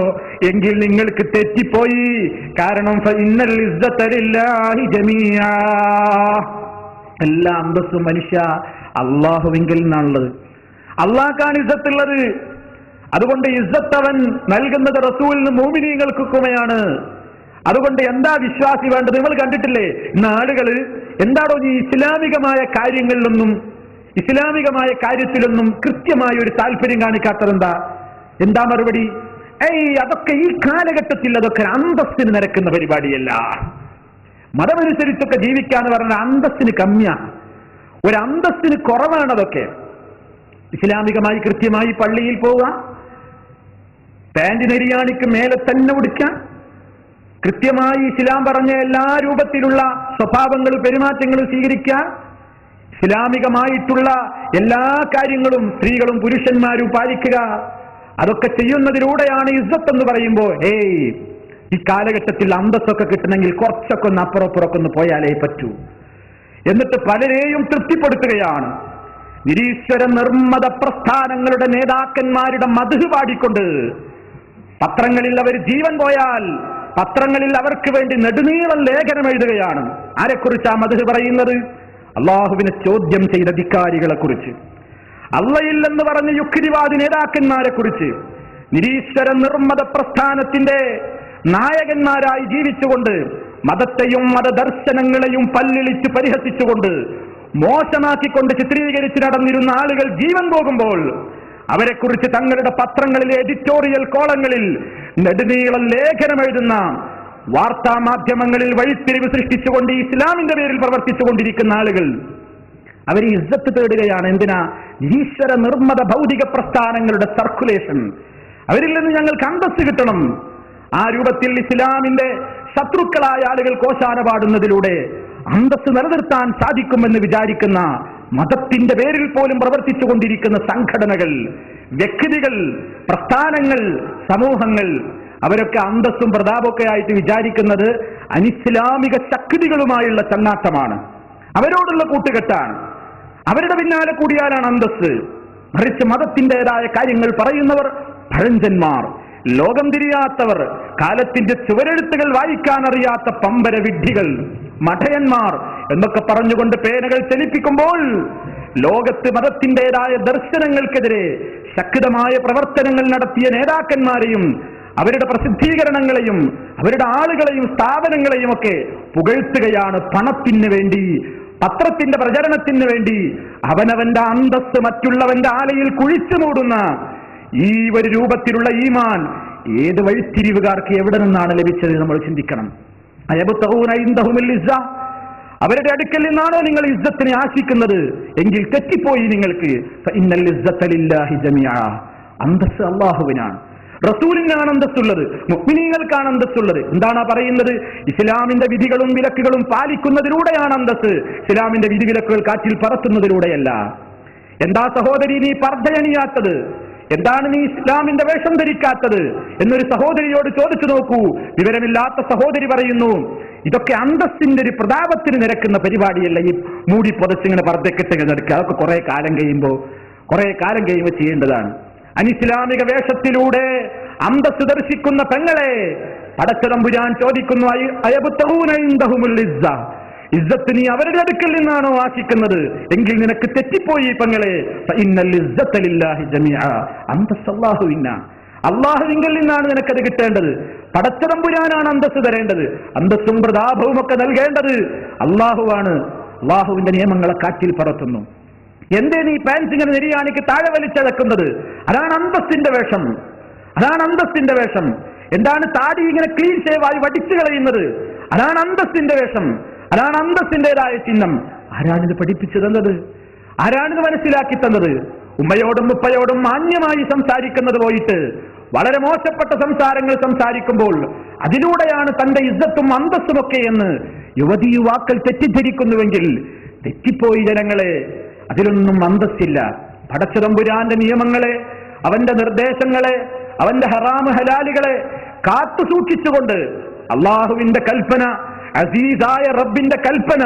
എങ്കിൽ നിങ്ങൾക്ക് തെറ്റിപ്പോയി. കാരണം ഫഇന്നൽ ഇസ്സത ലില്ലാഹി ജമീഅ, എല്ലാ അന്തസ്സും മനുഷ്യ അല്ലാഹുവിങ്കിൽ നിന്നാണുള്ളത്. അല്ലാഹ്ക്കാണ് ഇസ്സത്തുള്ളത്. അതുകൊണ്ട് ഇസ്സത്ത് അവൻ നൽകുന്നത് റസൂലിന് മുഅ്മിനീങ്ങൾക്കൊക്കെയാണ്. അതുകൊണ്ട് എന്താ വിശ്വാസി വേണ്ടത്? നിങ്ങൾ കണ്ടിട്ടില്ലേ, ഇന്ന് ആളുകൾ എന്താണോ ഈ ഇസ്ലാമികമായ കാര്യത്തിലൊന്നും കൃത്യമായ ഒരു താല്പര്യം കാണിക്കാത്തത്? എന്താ മറുപടി? അതൊക്കെ ഈ കാലഘട്ടത്തിൽ അതൊക്കെ അന്തസ്സിന് നിരക്കുന്ന പരിപാടിയല്ല. മതമനുസരിച്ചൊക്കെ ജീവിക്കാന്ന് പറഞ്ഞാൽ അന്തസ്സിന് കമ്മിയാണ്, ഒരു അന്തസ്സിന് കുറവാണ്. അതൊക്കെ ഇസ്ലാമികമായി കൃത്യമായി പള്ളിയിൽ പോവുക, പാന്റ് നെരിയാണിക്ക് മേലെ തന്നെ ഉടുക്കാൻ, കൃത്യമായി ഇസ്ലാം പറഞ്ഞ എല്ലാ രൂപത്തിലുള്ള സ്വഭാവങ്ങളും പെരുമാറ്റങ്ങളും സ്വീകരിക്കാൻ, ഇസ്ലാമികമായിട്ടുള്ള എല്ലാ കാര്യങ്ങളും സ്ത്രീകളും പുരുഷന്മാരും പാലിക്കുക, അതൊക്കെ ചെയ്യുന്നതിലൂടെയാണ് ഇസ്സത്ത് എന്ന് പറയുമ്പോൾ ഈ കാലഘട്ടത്തിൽ അന്തസ്സൊക്കെ കിട്ടണമെങ്കിൽ കുറച്ചൊക്കെ ഒന്ന് അപ്പുറപ്പുറക്കൊന്ന് പോയാലേ പറ്റൂ. എന്നിട്ട് പലരെയും തൃപ്തിപ്പെടുത്തുകയാണ്. നിരീശ്വര നിർമ്മത പ്രസ്ഥാനങ്ങളുടെ നേതാക്കന്മാരുടെ മദ്ഹ് പാടിക്കൊണ്ട് പത്രങ്ങളിൽ അവർ ജീവൻ പോയാൽ പത്രങ്ങളിൽ അവർക്ക് വേണ്ടി നെടുനീളം ലേഖനം എഴുതുകയാണ്. ആരെക്കുറിച്ചാ മദ്ഹ് പറയുന്നത്? അള്ളാഹുവിനെ ചോദ്യം ചെയ്ത ധിക്കാരികളെ കുറിച്ച്, അള്ളയില്ലെന്ന് പറഞ്ഞ യുക്തിവാദി നേതാക്കന്മാരെ കുറിച്ച്, നിരീശ്വര നിർമ്മത പ്രസ്ഥാനത്തിന്റെ നായകന്മാരായി ജീവിച്ചുകൊണ്ട് മതത്തെയും മതദർശനങ്ങളെയും പല്ലിളിച്ച് പരിഹസിച്ചുകൊണ്ട് മോശമാക്കിക്കൊണ്ട് ചിത്രീകരിച്ച് നടന്നിരുന്ന ആളുകൾ ജീവൻ പോകുമ്പോൾ അവരെക്കുറിച്ച് തങ്ങളുടെ പത്രങ്ങളിലെ എഡിറ്റോറിയൽ കോളങ്ങളിൽ നെടുനീളം ലേഖനം എഴുതുന്ന വാർത്താ മാധ്യമങ്ങളിൽ വഴിത്തിരിവ് സൃഷ്ടിച്ചുകൊണ്ട് ഇസ്ലാമിന്റെ പേരിൽ പ്രവർത്തിച്ചുകൊണ്ടിരിക്കുന്ന ആളുകൾ അവർ ഇസ്സത്ത് തേടുകയാണ്. എന്തിനാ? ഈശ്വര നിർമ്മത ഭൗതിക പ്രസ്ഥാനങ്ങളുടെ സർക്കുലേഷൻ, അവരിൽ നിന്ന് ഞങ്ങൾക്ക് അന്തസ്സ് കിട്ടണം. ആ രൂപത്തിൽ ഇസ്ലാമിന്റെ ശത്രുക്കളായ ആളുകൾ കോശാന പാടുന്നതിലൂടെ അന്തസ്സ് നിലനിർത്താൻ സാധിക്കുമെന്ന് വിചാരിക്കുന്ന മതത്തിന്റെ പേരിൽ പോലും പ്രവർത്തിച്ചു കൊണ്ടിരിക്കുന്ന സംഘടനകൾ, വ്യക്തികൾ, പ്രസ്ഥാനങ്ങൾ, സമൂഹങ്ങൾ, അവരൊക്കെ അന്തസ്സും പ്രതാപമൊക്കെ ആയിട്ട് വിചാരിക്കുന്നത് അനിസ്ലാമിക ശക്തികളുമായുള്ള ചങ്ങാത്തമാണ്, അവരോടുള്ള കൂട്ടുകെട്ടാണ്. അവരുടെ പിന്നാലെ കൂടിയാലാണ് അന്തസ്സ്. മറിച്ച് മതത്തിൻ്റെതായ കാര്യങ്ങൾ പറയുന്നവർ പഴഞ്ചന്മാർ, ലോകം തിരിയാത്തവർ, കാലത്തിന്റെ ചുവരെഴുത്തുകൾ വായിക്കാൻ അറിയാത്ത പമ്പര വിഡ്ഢികൾ, മഠയന്മാർ എന്നൊക്കെ പറഞ്ഞുകൊണ്ട് പേനകൾ ചലിപ്പിക്കുമ്പോൾ ലോകത്ത് മതത്തിൻ്റെതായ ദർശനങ്ങൾക്കെതിരെ ശക്തമായ പ്രവർത്തനങ്ങൾ നടത്തിയ നേതാക്കന്മാരെയും അവരുടെ പ്രസിദ്ധീകരണങ്ങളെയും അവരുടെ ആളുകളെയും സ്ഥാപനങ്ങളെയും ഒക്കെ പുകഴ്ത്തുകയാണ്. പണത്തിന് വേണ്ടി, പത്രത്തിന്റെ പ്രചരണത്തിന് വേണ്ടി അവനവന്റെ അന്തസ്സ് മറ്റുള്ളവന്റെ ആലയിൽ കുഴിച്ചു മൂടുന്ന ഈ ഒരു രൂപത്തിലുള്ള ഈമാൻ ഏത് വഴിത്തിരിവുകാർക്ക് എവിടെ നിന്നാണ് ലഭിച്ചത് നമ്മൾ ചിന്തിക്കണം. അവരുടെ അടുക്കൽ നിന്നാണോ നിങ്ങൾ ഇസ്സത്തിനെ ആശിക്കുന്നത്? എങ്കിൽ തെറ്റിപ്പോയി നിങ്ങൾക്ക്. അന്തസ്സ് അല്ലാഹുവിനാണ്, റസൂലിനാണ് അന്തസ്സുള്ളത്, മുഅ്മിനീങ്ങൾക്കാണ് അന്തസ്സുള്ളത്. എന്താണ് പറയുന്നത്? ഇസ്ലാമിന്റെ വിധികളും വിലക്കുകളും പാലിക്കുന്നതിലൂടെയാണ് അന്തസ്സ്, ഇസ്ലാമിന്റെ വിധിവിലക്കുകൾ കാറ്റിൽ പറത്തുന്നതിലൂടെയല്ല. എന്താ സഹോദരി നീ പർദ്ദയണിയാത്തത്? എന്താണ് നീ ഇസ്ലാമിന്റെ വേഷം ധരിക്കാത്തത് എന്നൊരു സഹോദരിയോട് ചോദിച്ചു നോക്കൂ. വിവരമില്ലാത്ത സഹോദരി പറയുന്നു, ഇതൊക്കെ അന്തസ്സിന്റെ ഒരു പ്രതാപത്തിന് നിരക്കുന്ന പരിപാടിയല്ല, ഈ മൂടി പുതച്ചിങ്ങനെ പർദ്ദക്കെട്ടിങ്ങനെ നിൽക്കുക. അതൊക്കെ കുറെ കാലം കഴിയുമ്പോൾ ചെയ്യേണ്ടതാണ്. അനിസ്ലാമിക വേഷത്തിലൂടെ അന്തസ് ദർശിക്കുന്ന പെങ്ങളെ പടച്ചതമ്പുരാൻ ചോദിക്കുന്നു, അയബ്തഗൂന ഇൻദഹുമുൽ ഇസ്സ, ഇസ്സത്ത് നീ അവരുടെ അടുക്കൽ നിന്നാണോ ആശിക്കുന്നത്? എങ്കിൽ നിനക്ക് തെറ്റിപ്പോയി പെങ്ങളെ. ഫഇന്നൽ ഇസ്സത ലില്ലാഹി ജമീഅ, അന്തസ് അല്ലാഹുവിനാ, അള്ളാഹുവിങ്കിൽ നിന്നാണ് നിനക്കത് കിട്ടേണ്ടത്. പടച്ചതമ്പുരാനാണ് അന്തസ് തരേണ്ടത്. അന്തസ്സും പ്രതാപവും ഒക്കെ നൽകേണ്ടത് അള്ളാഹുവാണ്. അള്ളാഹുവിന്റെ നിയമങ്ങളെ കാറ്റിൽ പറത്തുന്നു. എന്തേ നീ പാൻസ് ഇങ്ങനെ നെരിയാണിക്ക് താഴെ വലിച്ചടക്കുന്നത്? അതാണ് അന്തസ്സിന്റെ വേഷം. എന്താണ് താടി ഇങ്ങനെ ക്ലീൻ ഷേവായി വടിച്ചു കളയുന്നത്? അതാണ് അന്തസ്സിന്റെ വേഷം. അതാണ് അന്തസ്സിന്റേതായ ചിഹ്നം. ആരാണിത് പഠിപ്പിച്ചു തന്നത്? ആരാണിത് മനസ്സിലാക്കി തന്നത്? ഉമ്മയോടും ഉപ്പയോടും മാന്യമായി സംസാരിക്കുന്നത് പോയിട്ട് വളരെ മോശപ്പെട്ട സംസാരങ്ങൾ സംസാരിക്കുമ്പോൾ അതിലൂടെയാണ് തന്റെ ഇസ്സത്തും അന്തസ്സുമൊക്കെ എന്ന് യുവതി യുവാക്കൾ തെറ്റിദ്ധരിക്കുന്നുവെങ്കിൽ തെറ്റിപ്പോയി ജനങ്ങളെ. അതിലൊന്നും അന്തസ്സില്ല. പടച്ചതമ്പുരാന്റെ നിയമങ്ങളെ, അവന്റെ നിർദ്ദേശങ്ങളെ, അവന്റെ ഹറാമ് ഹലാലുകളെ കാത്തു സൂക്ഷിച്ചുകൊണ്ട് അള്ളാഹുവിന്റെ കൽപ്പന, അസീസായ റബ്ബിന്റെ കൽപ്പന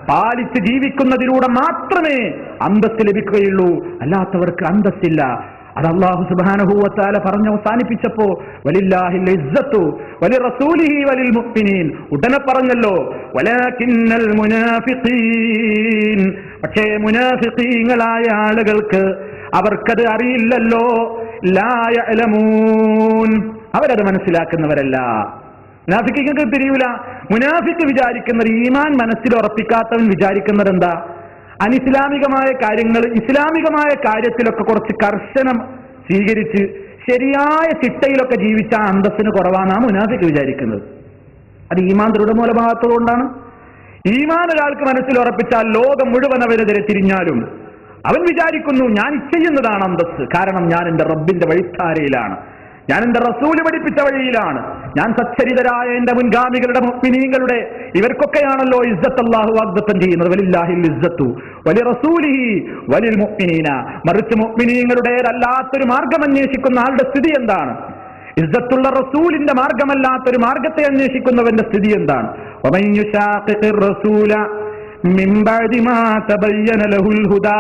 പാലിച്ച് ജീവിക്കുന്നതിലൂടെ മാത്രമേ അന്തസ്സ് ലഭിക്കുകയുള്ളൂ. അല്ലാത്തവർക്ക് അന്തസ്സില്ല. അത് അല്ലാഹു സുബ്ഹാനഹു വ തആല പറഞ്ഞു അവസാനിപ്പിച്ചപ്പോ വലില്ലാഹിൽ ഇസ്സത്തു വലിറസൂലിഹി വലിൽ മുഅ്മിനീൻ, ഉടനെ പറഞ്ഞല്ലോ വലാകിന്നൽ മുനാഫിഖീൻ, പക്ഷേ മുനാഫിഖീങ്ങളായ ആളുകൾക്ക് അവർക്കത് അറിയില്ലല്ലോ. ലാ യഅലമൂൻ, അവരത് മനസ്സിലാക്കുന്നവരല്ല. മുനാഫിഖീങ്ങൾക്ക് തിരിയൂല. മുനാഫിക്ക് വിചാരിക്കുന്നത്, ഈമാൻ മനസ്സിൽ ഉറപ്പിക്കാത്തവൻ വിചാരിക്കുന്നത് എന്താ? അനിസ്ലാമികമായ കാര്യങ്ങൾ, ഇസ്ലാമികമായ കാര്യത്തിലൊക്കെ കുറച്ച് കർശനം സ്വീകരിച്ച് ശരിയായ ചിട്ടയിലൊക്കെ ജീവിച്ച അന്തസ്സിന് കുറവാണെന്നാണ് മുനാഫിക്ക് വിചാരിക്കുന്നത്. അത് ഈമാൻ ദൃഢമൂലമാകാത്തതുകൊണ്ടാണ്. ഈമാൻ ഒരാൾക്ക് മനസ്സിൽ ഉറപ്പിച്ചാൽ ലോകം മുഴുവൻ അവരെതിരെ തിരിഞ്ഞാലും അവൻ വിചാരിക്കുന്നു ഞാൻ ചെയ്യുന്നതാണ് അന്തസ്സ്. കാരണം ഞാൻ എന്റെ റബ്ബിന്റെ വഴിത്താരയിലാണ്, ഞാൻ എന്റെ റസൂല് പഠിപ്പിച്ച വഴിയിലാണ്, ഞാൻ സച്ചരിതരായ എന്റെ മുൻഗാമികളുടെ മുഅ്മിനീങ്ങളുടെ ഇവർക്കൊക്കെയാണല്ലോ ഇസ്സത്ത് അല്ലാഹു വാഗ്ദത്തം ചെയ്യുന്നത്. വലില്ലാഹിൽ ഇസ്സത്തു വലിറസൂലിഹി വലിൽ മുഅ്മിനീന. മറിച്ച് മുഅ്മിനീങ്ങളുടേതല്ലാത്തൊരു മാർഗം അന്വേഷിക്കുന്ന ആളുടെ സ്ഥിതി എന്താണ്? ഇസ്സത്തുള്ള റസൂലിന്റെ മാർഗമല്ലാത്തൊരു മാർഗത്തെ അന്വേഷിക്കുന്നവന്റെ സ്ഥിതി എന്താണ്? വമൻ യുശാഖിഖിർ റസൂല മിൻ ബഅദി മാ തബയ്യന ലഹുൽ ഹുദാ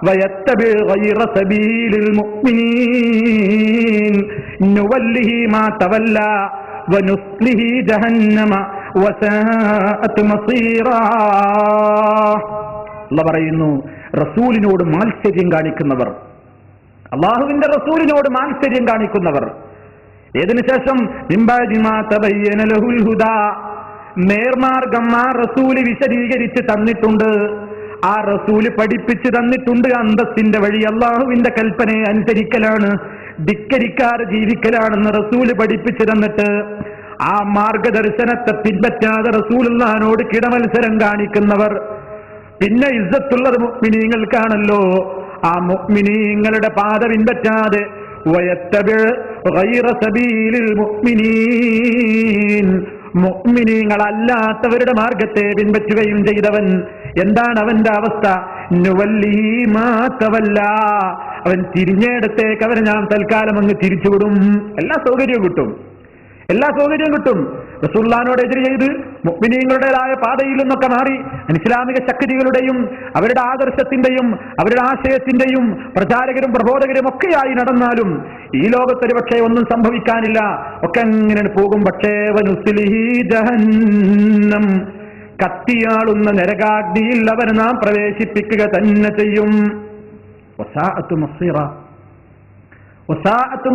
വയത്തബി ഗൈറ സബീലിൽ മുഅ്മിനീൻ നുവല്ലിഹി മാ തവല്ല വനുസ്ലിഹി ജഹന്നമ വസാഅത് മസീറാ. അല്ലാഹു പറയുന്നു, റസൂലിനോട് മാത്സര്യം കാണിക്കുന്നവർ, അള്ളാഹുവിന്റെ റസൂലിനോട് മാത്സര്യം കാണിക്കുന്നവർ, ഏതിനു ശേഷം മിൻ ബഅദി മാ തബയ്യന ലഹുൽ ഹുദാ, നേർമാർഗം ആ റസൂല് വിശദീകരിച്ച് തന്നിട്ടുണ്ട്, ആ റസൂല് പഠിപ്പിച്ചു തന്നിട്ടുണ്ട്. അന്തസ്സിന്റെ വഴി അള്ളാഹുവിന്റെ കൽപ്പനയെ അനുസരിക്കലാണ്, ധിക്കരിക്കാതെ ജീവിക്കലാണെന്ന് റസൂല് പഠിപ്പിച്ചു തന്നിട്ട് ആ മാർഗദർശനത്തെ പിൻപറ്റാതെ റസൂലുള്ളാഹിനോട് കിടമത്സരം കാണിക്കുന്നവർ, പിന്നെ ഇസ്സത്തുള്ളത് മുഅ്മിനീങ്ങൾക്കാണല്ലോ. ആ മുഅ്മിനീങ്ങളുടെ പാത പിൻപറ്റാതെ വയത്തബി ഗൈറ സബീലിൽ മുഅ്മിനീൻ, മുഅ്മിനീങ്ങളല്ലാത്തവരുടെ മാർഗത്തെ പിൻപറ്റുകയും ചെയ്തവൻ, എന്താണ് അവന്റെ അവസ്ഥ? നുവല്ലിഹി മാ തവല്ല, അവൻ തിരിഞ്ഞയിടത്തേക്ക് അവരെ ഞാൻ തൽക്കാലം അങ്ങ് തിരിച്ചുവിടും. എല്ലാ സൗകര്യവും കിട്ടും. റസൂലുള്ളാഹിനോട് എതിര് ചെയ്ത് മുഅ്മിനീങ്ങളുടേതായ പാതയിൽ നിന്നൊക്കെ മാറി ഇസ്ലാമിക ശക്തികളുടെയും അവരുടെ ആദർശത്തിന്റെയും അവരുടെ ആശയത്തിന്റെയും പ്രചാരകരും പ്രബോധകരും ഒക്കെയായി നടന്നാലും ഈ ലോകത്തൊരു പക്ഷേ ഒന്നും സംഭവിക്കാനില്ല, ഒക്കെ അങ്ങനെ പോകും. പക്ഷേ വനുസ്ലിഹി ജഹന്നം, കത്തിയാളുന്ന നരകാഗ്നിയിൽ അവരെ നാം പ്രവേശിപ്പിക്കുക തന്നെ ചെയ്യും. വസാഅതു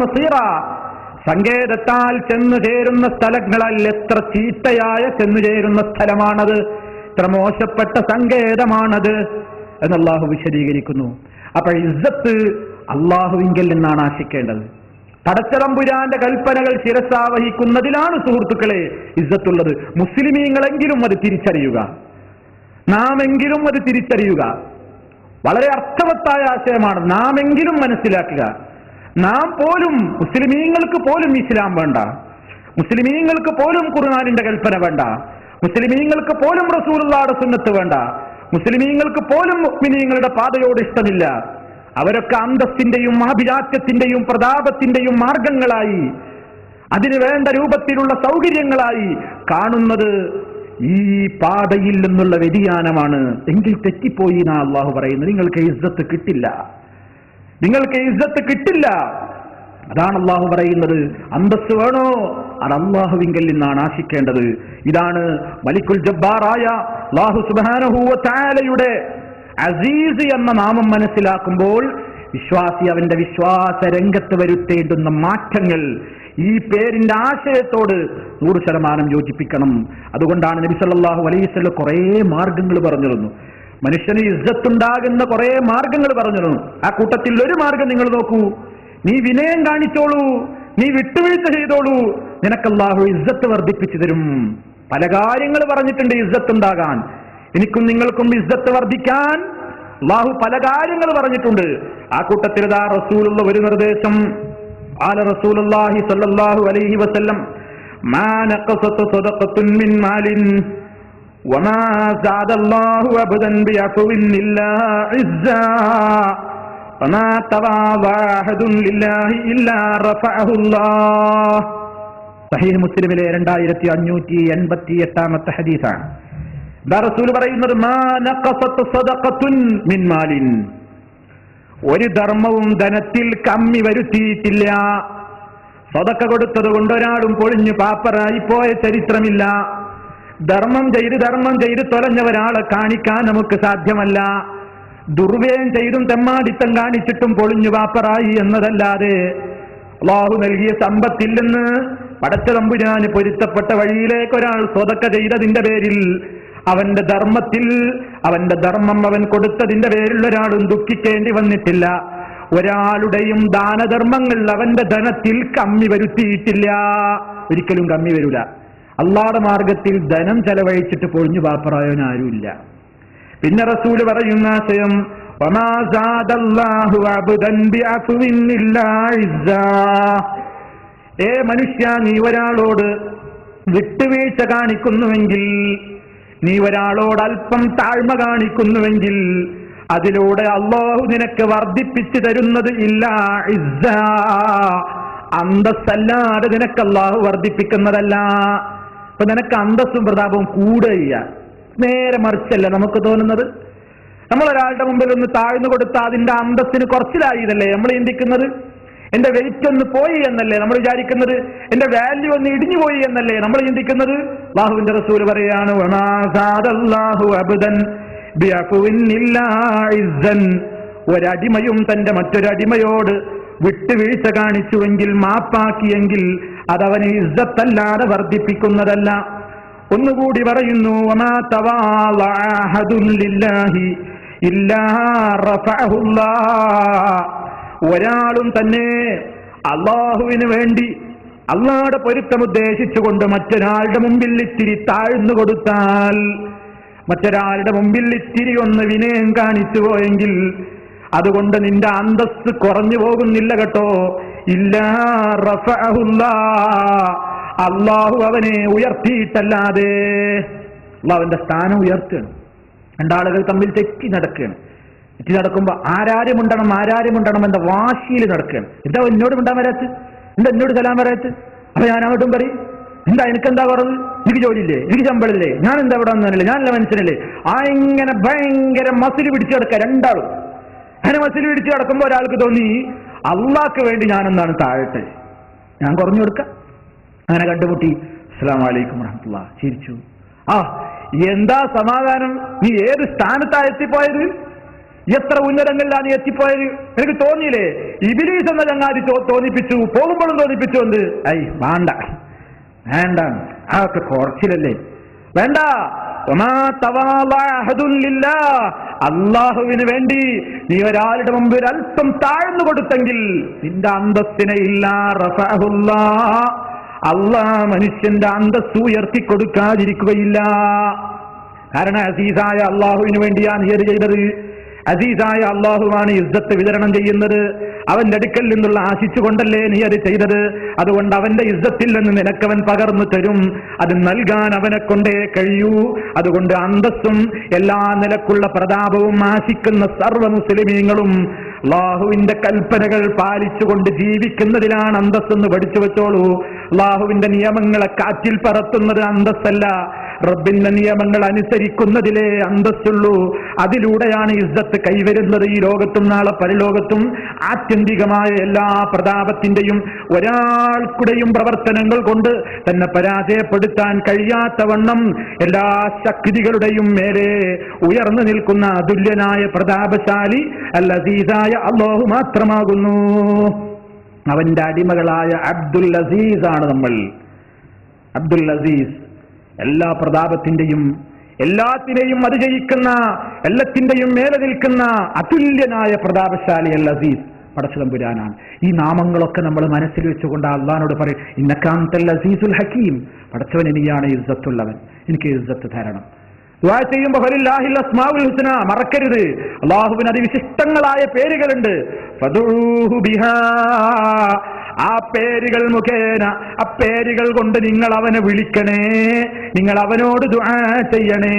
മസീറ, സങ്കേതത്താൽ ചെന്നു ചേരുന്ന സ്ഥലങ്ങളിൽ എത്ര ചീത്തയായ ചെന്നു ചേരുന്ന സ്ഥലമാണത്, എത്ര മോശപ്പെട്ട സങ്കേതമാണത് എന്ന് അല്ലാഹു വിശദീകരിക്കുന്നു. അപ്പോൾ ഇസ്സത്ത് അല്ലാഹുവിങ്കൽ നിന്നാണ് ആശിക്കേണ്ടത്. പടച്ചതമ്പുരാന്റെ കൽപ്പനകൾ ശിരസാവഹിക്കുന്നതിലാണ് സുഹൃത്തുക്കളെ ഇസ്സത്തുള്ളത്. മുസ്ലിമീങ്ങളെങ്കിലും അത് തിരിച്ചറിയുക, നാമെങ്കിലും അത് തിരിച്ചറിയുക. വളരെ അർത്ഥവത്തായ ആശയമാണ്. നാമെങ്കിലും മനസ്സിലാക്കുക. നാം പോലും, മുസ്ലിമീങ്ങൾക്ക് പോലും ഇസ്ലാം വേണ്ട, മുസ്ലിമീങ്ങൾക്ക് പോലും ഖുർആനിന്റെ കൽപ്പന വേണ്ട, മുസ്ലിമീങ്ങൾക്ക് പോലും റസൂലുള്ളാഹിയുടെ സുന്നത്ത് വേണ്ട, മുസ്ലിമീങ്ങൾക്ക് പോലും മുഅ്മിനീങ്ങളുടെ പാതയോട് ഇഷ്ടമില്ല. അവരൊക്കെ അന്തസ്സിന്റെയും ആഭിജാത്യത്തിന്റെയും പ്രതാപത്തിന്റെയും മാർഗങ്ങളായി, അതിനു വേണ്ട രൂപത്തിലുള്ള സൗകര്യങ്ങളായി കാണുന്നത് ഈ പാതയിൽ നിന്നുള്ള വ്യതിയാനമാണ്. എങ്കിൽ തെറ്റിപ്പോയി എന്നാ അള്ളാഹു പറയുന്നത്. നിങ്ങൾക്ക് ഇസ്സത്ത് കിട്ടില്ല, നിങ്ങൾക്ക് ഇസ്സത്ത് കിട്ടില്ല. അതാണ് അള്ളാഹു പറയുന്നത്. അന്തസ് വേണോ, അത് അള്ളാഹുവിങ്കൽ നിന്നാണ് ആശിക്കേണ്ടത്. ഇതാണ് മലിക്കുൽ ജബ്ബാറായ അല്ലാഹു സുബ്ഹാനഹു വ തആലയുടെ അസീസ് എന്ന നാമം മനസ്സിലാക്കുമ്പോൾ വിശ്വാസി അവന്റെ വിശ്വാസ രംഗത്ത് വരുത്തേണ്ടുന്ന മാറ്റങ്ങൾ ഈ പേരിന്റെ ആശയത്തോട് 100% യോജിപ്പിക്കണം. അതുകൊണ്ടാണ് നബി സല്ലല്ലാഹു അലൈഹി വസല്ലം കുറേ മാർഗങ്ങൾ പറഞ്ഞിരുന്നു. മനുഷ്യന് ഇസ്സത്തുണ്ടാകുന്ന കുറേ മാർഗങ്ങൾ പറഞ്ഞിരുന്നു. ആ കൂട്ടത്തിൽ ഒരു മാർഗം നിങ്ങൾ നോക്കൂ. നീ വിനയം കാണിച്ചോളൂ, നീ വിട്ടുവീഴ്ച ചെയ്തോളൂ, നിനക്ക് അല്ലാഹു ഇസ്സത്ത് വർദ്ധിപ്പിച്ചു തരും. പല കാര്യങ്ങൾ പറഞ്ഞിട്ടുണ്ട് ഇസ്സത്ത് ഉണ്ടാകാൻ. എനിക്കും നിങ്ങൾക്കും ഇസ്സത്ത് വർദ്ധിക്കാൻ അല്ലാഹു പല കാര്യങ്ങൾ പറഞ്ഞിട്ടുണ്ട്. ആ കൂട്ടത്തിൽ ദാ റസൂലുള്ള ഒരു നിർദ്ദേശം, ഖാല റസൂലുള്ളാഹി സ്വല്ലല്ലാഹു അലൈഹി വസല്ലം മാ നഖസത സദഖത്തുൻ മിൻ മാലിൻ വമാ സാദല്ലാഹു അബദൻ ബിഅഫ്വിൻ ഇല്ലാ ഇസ്സാ വമാ തവാദഅ അഹദുൻ ലില്ലാഹി ഇല്ലാ റഫഅഹുല്ലാഹ്. സഹീഹ് മുസ്ലിമിലെ 2588 ഹദീസാണ്. റസൂൽ പറയുന്നത് മാ നഖസത സദഖത്തുൻ മിൻ മാലിൻ, ഒരു ധർമ്മവും ധനത്തിൽ കമ്മി വരുത്തിയിട്ടില്ല. സദഖ കൊടുത്തത് കൊണ്ട് ഒരാളും പൊളിഞ്ഞു പാപ്പറായി പോയ ചരിത്രമില്ല. ധർമ്മം ചെയ്ത് തൊലഞ്ഞ ഒരാളെ കാണിക്കാൻ നമുക്ക് സാധ്യമല്ല. ദുർവ്യയം ചെയ്തും തെമ്മാടിത്തം കാണിച്ചിട്ടും പൊളിഞ്ഞു പാപ്പറായി എന്നതല്ലാതെ അല്ലാഹു നൽകിയ സമ്പത്തിൽ നിന്ന് പടച്ച തമ്പുരാന് പൊരുത്തപ്പെട്ട വഴിയിലേക്ക് ഒരാൾ സദഖ ചെയ്തതിന്റെ പേരിൽ അവന്റെ ധർമ്മത്തിൽ, അവന്റെ ധർമ്മം അവൻ കൊടുത്തതിന്റെ പേരിൽ ഒരാളും ദുഃഖിക്കേണ്ടി വന്നിട്ടില്ല. ഒരാളുടെയും ദാനധർമ്മങ്ങൾ അവന്റെ ധനത്തിൽ കമ്മി വരുത്തിയിട്ടില്ല. ഒരിക്കലും കമ്മി വരില്ല. അല്ലാഹുവിന്റെ മാർഗത്തിൽ ധനം ചെലവഴിച്ചിട്ട് പൊളിഞ്ഞു പാപ്പറായവൻ ആരുമില്ല. പിന്നെ റസൂല് പറയുന്ന ആശയം വമാ സാദല്ലാഹു അബ്ദൻ ബിഅഫ്വിൻ ഇല്ലാ ഇസ്സാ. ഏ മനുഷ്യ, നീ ഒരാളോട് വിട്ടുവീഴ്ച കാണിക്കുന്നുവെങ്കിൽ, നീ ഒരാളോട് അല്പം താഴ്മ കാണിക്കുന്നുവെങ്കിൽ അതിലൂടെ അല്ലാഹു നിനക്ക് വർദ്ധിപ്പിച്ചു തരുന്നത് ഇല്ലാ ഇസ്സാ, അന്തസ്സല്ലാതെ നിനക്ക് അല്ലാഹു വർദ്ധിപ്പിക്കുന്നതല്ല. അപ്പൊ നിനക്ക് അന്തസ്സും പ്രതാപവും കൂടുകയില്ല. നേരെ മറിച്ചല്ല നമുക്ക് തോന്നുന്നത്. നമ്മളൊരാളുടെ മുമ്പിൽ ഒന്ന് താഴ്ന്നു കൊടുത്താൽ അതിന്റെ അന്തസ്സിന് കുറച്ചിലായിതല്ലേ നമ്മൾ ചിന്തിക്കുന്നത്. എന്റെ വെയിറ്റ് ഒന്ന് പോയി എന്നല്ലേ നമ്മൾ വിചാരിക്കുന്നത്. എന്റെ വാല്യൂ ഒന്ന് ഇടിഞ്ഞു പോയി എന്നല്ലേ നമ്മൾ ചിന്തിക്കുന്നത്. അല്ലാഹുവിന്റെ റസൂൽ പറയാണ് വമാ സാദല്ലാഹു അബ്ദൻ ബിഅഫ്വിൻ ഇല്ലാ ഇസ്സൻ. ഒരടിമയും തന്റെ മറ്റൊരടിമയോട് വിട്ടുവീഴ്ച കാണിച്ചുവെങ്കിൽ, മാപ്പാക്കിയെങ്കിൽ അതവന് ഇസ്സത്തല്ലാതെ വർദ്ധിപ്പിക്കുന്നതല്ല. ഒന്നുകൂടി പറയുന്നു വമാ തവാളഅ അഹദുൻ ലില്ലാഹി ഇല്ലാ റഫഅഹുല്ലാഹ്. ഒരാളും തന്നെ അല്ലാഹുവിന് വേണ്ടി അല്ലാഹുവിന്റെ പൊരുത്തം ഉദ്ദേശിച്ചുകൊണ്ട് മറ്റൊരാളുടെ മുമ്പിൽ ഇത്തിരി താഴ്ന്നു കൊടുത്താൽ, മറ്റൊരാളുടെ മുമ്പിൽ ഇത്തിരി ഒന്ന് വിനയം കാണിച്ചു പോയെങ്കിൽ അതുകൊണ്ട് നിന്റെ അന്തസ്സ് കുറഞ്ഞു പോകുന്നില്ല കേട്ടോ. ഇല്ലാ റഫഅഹുല്ലാഹ്, അല്ലാഹു അവനെ ഉയർത്തിയിട്ടല്ലാതെ. അല്ലാഹുവിന്റെ സ്ഥാനം ഉയർത്തുകയാണ്. രണ്ടാളുകൾ തമ്മിൽ തെറ്റി നടക്കുകയാണ്. തെറ്റി നടക്കുമ്പോ ആരാരുമുണ്ടണം എന്ന വാശിയിൽ നടക്കുകയാണ്. എന്താ എന്നോട് മിണ്ടാൻ വരാത്ത്, എന്താ എന്നോട് സലാം വരാത്ത്? അപ്പൊ ഞാൻ അങ്ങോട്ടും പറയും എന്താ എനിക്കെന്താ കുറവ്, എനിക്ക് ജോലിയില്ലേ, എനിക്ക് ശമ്പളില്ലേ, ഞാൻ എന്താ ഇവിടെ വന്നല്ലേ, ഞാനല്ല മനുഷ്യനല്ലേ. ആ ഇങ്ങനെ ഭയങ്കര മസിൽ പിടിച്ചു കിടക്കുക രണ്ടാളും. അങ്ങനെ മസിൽ പിടിച്ചു കിടക്കുമ്പോ ഒരാൾക്ക് തോന്നി അള്ളാഹ്ക്ക് വേണ്ടി ഞാനെന്താണ് താഴട്ടെ, ഞാൻ കുറഞ്ഞു കൊടുക്ക. അങ്ങനെ കണ്ടുമുട്ടി അസ്സലാമു അലൈക്കും വറഹ്മത്തുള്ളാഹി, ചിരിച്ചു. ആ എന്താ സമാധാനം, നീ ഏത് സ്ഥാനത്താ എത്തിപ്പോയത്, എത്ര ഉന്നതങ്ങളിലാണ് നീ എത്തിപ്പോയത്. എനിക്ക് തോന്നിയില്ലേ ഇബ്ലീസ് എന്ന ചങ്ങാതി തോന്നിപ്പിച്ചു, പോകുമ്പോഴും തോന്നിപ്പിച്ചു. എന്ത് വേണ്ട വേണ്ട, അതൊക്കെ കുറച്ചിലല്ലേ, വേണ്ട. അല്ലാഹുവിന് വേണ്ടി നീ ഒരാളുടെ മുമ്പിൽ അല്പം താഴ്ന്നു കൊടുത്തെങ്കിൽ നിന്റെ അന്തസ്സിനെ ഇല്ലാ റഫഅഹുല്ലാഹ്, അല്ലാഹ് മനുഷ്യന്റെ അന്തസ്സ് ഉയർത്തി കൊടുക്കാതിരിക്കുകയില്ല. കാരണം അസീസായ അള്ളാഹുവിന് വേണ്ടിയാണ് നീ അത് ചെയ്തത്. അസീസായ അള്ളാഹുവാണ് ഇസ്സത്ത് വിതരണം ചെയ്യുന്നത്. അവന്റെ അടുക്കൽ നിന്നുള്ള ആശിച്ചുകൊണ്ടല്ലേ നീ അത് ചെയ്തത്. അതുകൊണ്ട് അവന്റെ ഇസ്സത്തിൽ നിന്ന് നിനക്കവൻ പകർന്നു തരും. അത് നൽകാൻ അവനെ കൊണ്ടേ കഴിയൂ. അതുകൊണ്ട് അന്തസ്സും എല്ലാ നിലക്കുള്ള പ്രതാപവും ആശിക്കുന്ന സർവ്വ മുസ്ലിമീങ്ങളും അള്ളാഹുവിന്റെ കൽപ്പനകൾ പാലിച്ചുകൊണ്ട് ജീവിക്കുന്നതിലാണ് അന്തസ്സെന്ന് പഠിച്ചു വെച്ചോളൂ. അള്ളാഹുവിന്റെ നിയമങ്ങളെ കാറ്റിൽ പറത്തുന്നത് അന്തസ്സല്ല, റബ്ബിന്റെ നിയമങ്ങൾ അനുസരിക്കുന്നതിലേ അന്തസ്സുള്ളൂ. അതിലൂടെയാണ് ഇസ്സത്ത് കൈവരുന്നത് ഈ ലോകത്തും നാളെ പരലോകത്തും. ആത്യന്തികമായ എല്ലാ പ്രതാപത്തിന്റെയും ഒരാൾക്കുടെയും പ്രവർത്തനങ്ങൾ കൊണ്ട് തന്നെ പരാജയപ്പെടുത്താൻ കഴിയാത്തവണ്ണം എല്ലാ ശക്തികളുടെയും മേലെ ഉയർന്നു നിൽക്കുന്ന അതുല്യനായ പ്രതാപശാലി അൽ-അസീസായ അല്ലാഹു മാത്രമാകുന്നു. അവന്റെ അടിമകളായ അബ്ദുൽ അസീസ് ആണ് നമ്മൾ. അബ്ദുൽ അസീസ്, എല്ലാ പ്രതാപത്തിന്റെയും എല്ലാത്തിനെയും അതിജയിക്കുന്ന, എല്ലാത്തിന്റെയും മേലെ നിൽക്കുന്ന അതുല്യനായ പ്രതാപശാലി അൽ അസീസ് പടച്ചതമ്പുരാനാണ്. ഈ നാമങ്ങളൊക്കെ നമ്മൾ മനസ്സിൽ വെച്ചുകൊണ്ട് അള്ളാഹുവിനോട് പറയും, ഇന്നകാന്തൽ അസീസുൽ ഹക്കീം, പടച്ചവൻ എനിയാണ് ഇസ്സത്തുള്ളവൻ, എനിക്ക് ഇസ്സത്ത് തരണം. ദുആ ചെയ്യുമ്പോൾ ഫലില്ലാഹിൽ അസ്മാഉൽ ഹുസ്ന മറക്കരുത്, അള്ളാഹുവിന് അതിവിശിഷ്ടങ്ങളായ പേരുകളുണ്ട്. ഫദൂഹു ബിഹാ, ആ പേരുകൾ മുഖേന, ആ പേരുകൾ കൊണ്ട് നിങ്ങൾ അവനെ വിളിക്കണേ, നിങ്ങൾ അവനോട് ദുആ ചെയ്യണേ.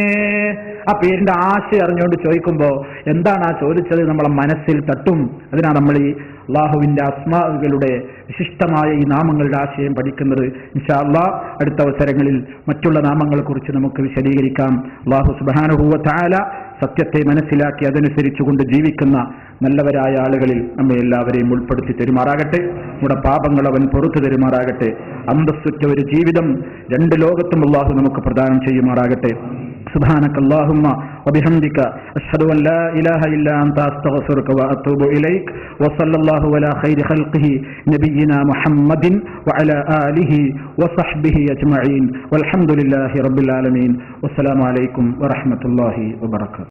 ആ പേരിന്റെ ആശയം അറിഞ്ഞുകൊണ്ട് ചോദിക്കുമ്പോ എന്താണ് ആ ചോദിച്ചത് നമ്മളെ മനസ്സിൽ തട്ടും. അതിനാണ് നമ്മൾ ഈ അള്ളാഹുവിന്റെ അസ്മാകളുടെ വിശിഷ്ടമായ ഈ നാമങ്ങളുടെ ആശയം പഠിക്കുന്നത്. ഇൻഷാ അല്ലാഹ് അടുത്ത അവസരങ്ങളിൽ മറ്റുള്ള നാമങ്ങളെ കുറിച്ച് നമുക്ക് വിശദീകരിക്കാം. അല്ലാഹു സുബ്ഹാനഹു വ തആല സത്യത്തെ മനസ്സിലാക്കി അതനുസരിച്ചുകൊണ്ട് ജീവിക്കുന്ന നല്ലവരായ ആളുകളിൽ നമ്മെ എല്ലാവരെയും ഉൾപ്പെടുത്തി തരുമാറാകട്ടെ. നമ്മുടെ പാപങ്ങൾ അവൻ പുറത്തു തരുമാറാകട്ടെ. അന്തസ്സുറ്റ ഒരു ജീവിതം രണ്ട് ലോകത്തും അല്ലാഹു നമുക്ക് പ്രദാനം ചെയ്യുമാറാകട്ടെ. സുബ്ഹാനക അല്ലാഹുമ്മ വബിഹംദിക അഷ്ഹദു അൻ ലാ ഇലാഹ ഇല്ലാ അൻത അസ്തഗ്ഫിറുക വഅതൂബു ഇലൈക് വസല്ലല്ലാഹു അലാ ഖൈരി ഖൽഖിഹി നബിയിനാ മുഹമ്മദിൻ വഅലാ ആലിഹി വസഹ്ബിഹി അജ്മഈൻ വൽഹംദുലില്ലാഹി റബ്ബിൽ ആലമീൻ. വസ്സലാമു അലൈക്കും വറഹ്മത്തുള്ളാഹി വബറകാതുഹു.